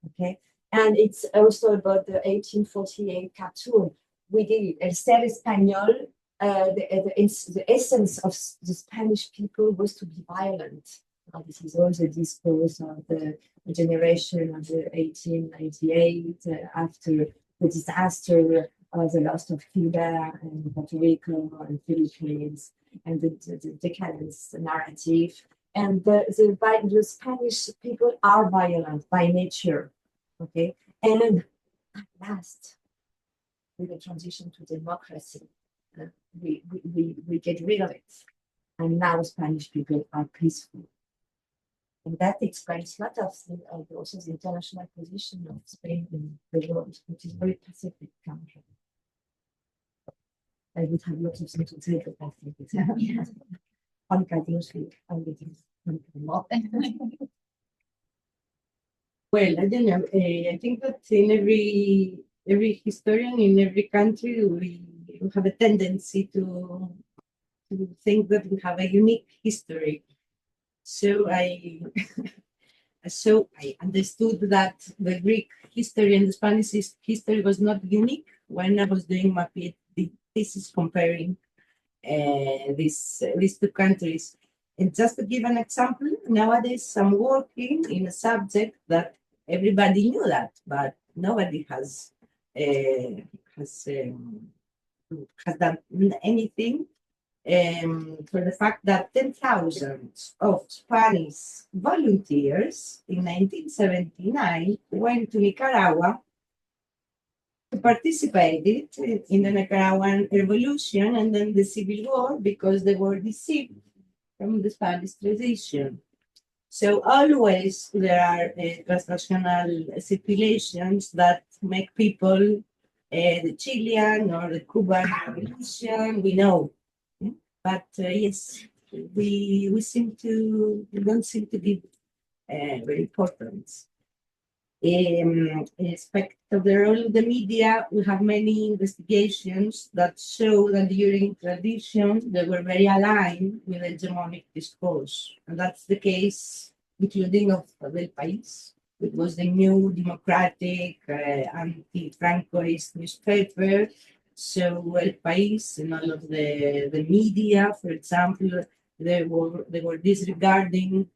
okay? And it's also about the 1848 cartoon. We did it, El Ser Español the essence of the Spanish people was to be violent. This is also the discourse of the generation of the 1898 after the disaster of the loss of Cuba and Puerto Rico and Philippines and the decadence narrative. And the Spanish people are violent by nature, okay? And at last, with the transition to democracy, we get rid of it. And now Spanish people are peaceful. And that explains a lot of also the international position of Spain in the world, which is very Pacific country. I would have lots of things to say, but I think it's Well, I don't know. I think that in every historian in every country, we have a tendency to think that we have a unique history. So I understood that the Greek history and the Spanish history was not unique when I was doing my PhD thesis comparing these two countries. And just to give an example, nowadays I'm working in a subject that everybody knew that, but nobody has done anything. For the fact that 10,000 of Spanish volunteers in 1979 went to Nicaragua to participate in the Nicaraguan revolution and then the civil war because they were deceived from the Spanish tradition. So always there are transnational circulations that make people the Chilean or the Cuban revolution, we know. But yes, we don't seem to give very importance. In respect of the role of the media, we have many investigations that show that during tradition they were very aligned with hegemonic discourse, and that's the case including of El País. It was the new democratic anti-Francoist newspaper. So El País and all of the media, for example, they were disregarding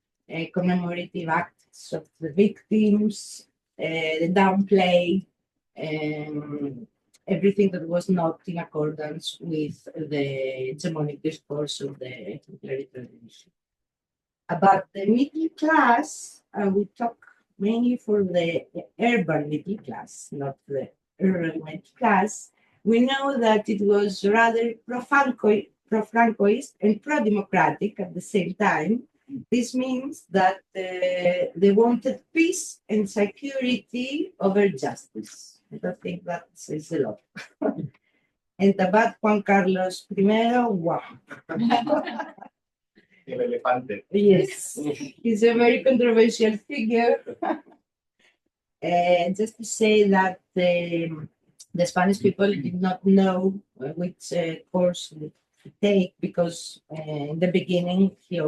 commemorative acts of the victims, the downplay, everything that was not in accordance with the hegemonic discourse of the military tradition. About the middle class, we talk mainly for the urban middle class, not the rural middle class. We know that it was rather pro-Francoist and pro-democratic at the same time. This means that they wanted peace and security over justice. I think that says a lot. And about Juan Carlos I, wow. El elefante. Yes, he's a very controversial figure. Just to say that the Spanish people did not know which course to take because in the beginning he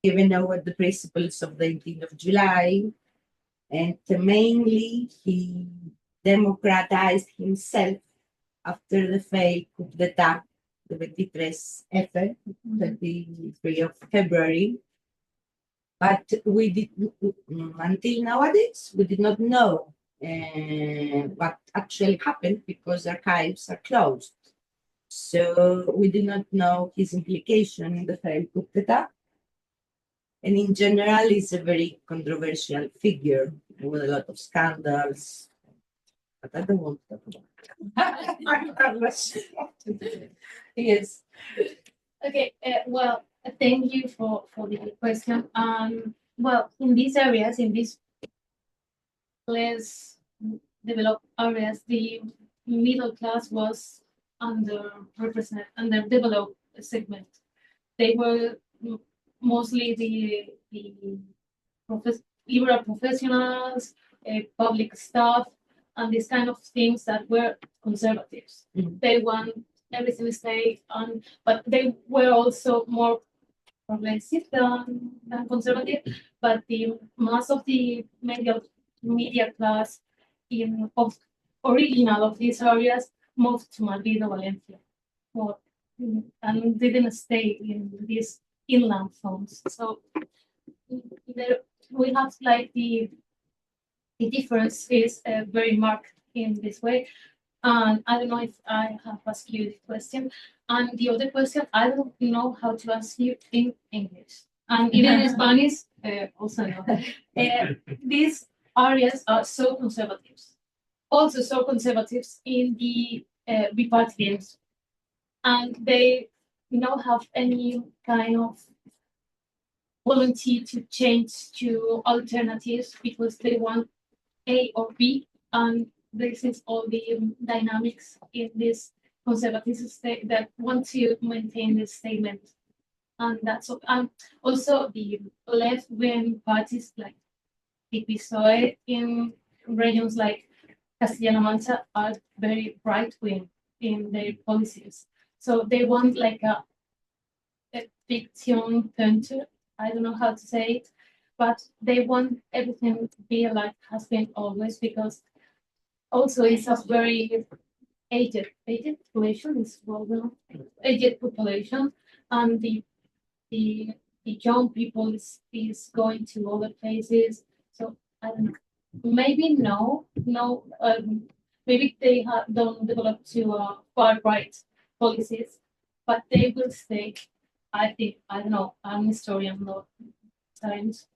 given over the principles of the 18th of July, and mainly he democratized himself after the failed coup d'etat, the 23 of February. But we did, until nowadays, we did not know what actually happened because archives are closed. So we do not know his implication in the failed coup d'etat. And in general, he's a very controversial figure with a lot of scandals. But I don't want to talk about it. Yes. Okay, well, thank you for the question. Well, in these areas, in these less developed areas, the middle class was underrepresented, underdeveloped segment. They were mostly the liberal professionals, public staff, and these kind of things that were conservatives. Mm-hmm. They want everything to stay on, but they were also more progressive than conservative. But the mass of the media class of original of these areas moved to Madrid or Valencia, more and didn't stay in these inland zones. So there we have like the difference is very marked in this way. And I don't know if I have asked you the question. And the other question, I don't know how to ask you in English. And even in Spanish, also no. These areas are so conservative. Also so conservative in the repatriation. And they don't have any kind of volunteer to change to alternatives because they want A or B, and this is all the dynamics in this conservative state that want to maintain this statement. And that's also the left-wing parties like the PSOE in regions like Castilla-La Mancha are very right-wing in their policies. So they want like a fiction center. I don't know how to say it, but they want everything to be like has been always, because also it's a very aged population, is well known, aged population, and the young people is going to other places. So I don't know. Maybe maybe they don't develop to far right policies, but they will stay. I think, I don't know, I'm a historian, not science.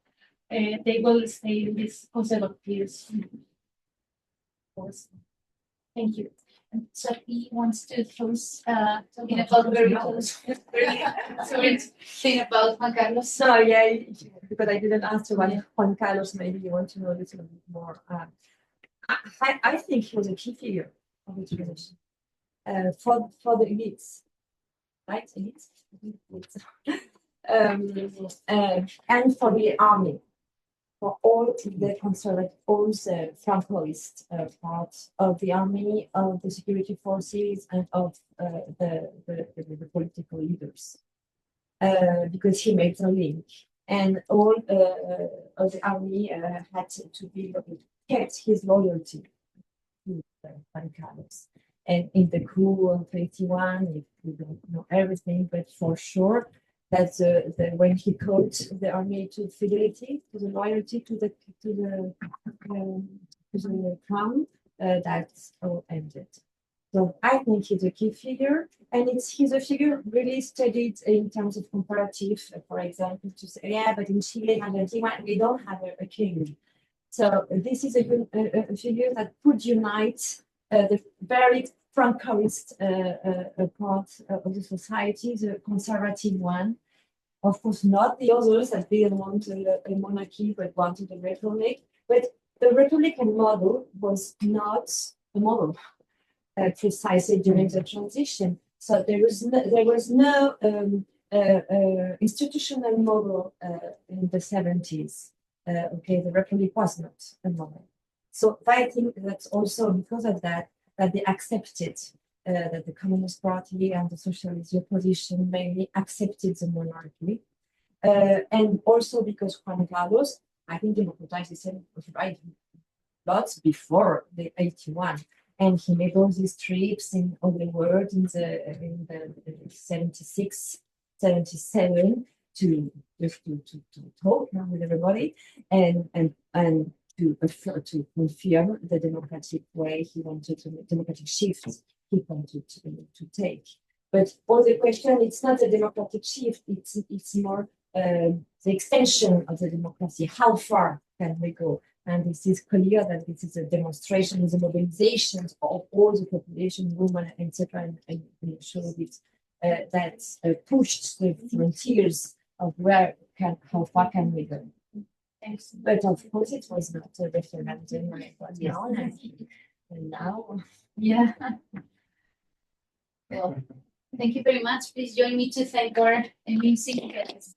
They will stay in this conservative course. Thank you. And Sophie wants to close talking about very close. Sorry, thing about Juan Carlos. No, yeah, because I didn't answer Juan Carlos. Maybe you want to know a little bit more. I think he was a key figure of the transition for the elites, right? Elites. And for the army, for all the conservative, all the Francoist parts of the army, of the security forces, and of the political leaders, because he made the link, and all of the army had to be kept his loyalty to Juan Carlos. And in the coup of 81, if we don't know everything, but for sure that when he called the army to fidelity, to the loyalty to the crown, that all ended. So I think he's a key figure, and he's a figure really studied in terms of comparative. For example, to say, yeah, but in Chile and Argentina, we don't have a king. So this is a figure that could unite the very Francoist part of the society, the conservative one. Of course, not the others that didn't want a monarchy but wanted a republic. But the Republican model was not a model precisely during the transition. So there was no institutional model in the 70s. Okay, the Republic was not a model. So I think that's also because of that they accepted that the Communist Party and the Socialist opposition mainly accepted the monarchy. And also because Juan Carlos, I think, democratized himself right lots before the 81. And he made all these trips in all the world in the 76, 77 to talk with everybody and to confirm the democratic way he wanted to, democratic shift he wanted to take. But for the question, it's not a democratic shift, it's more the extension of the democracy. How far can we go? And this is clear that this is a demonstration, is a mobilization of all the population, women, etc. And showed it that pushed the frontiers of how far can we go. Thanks. But of course, it was not a referendum when it was monarchy. And now, yeah. Well, thank you very much. Please join me to thank our amazing guests.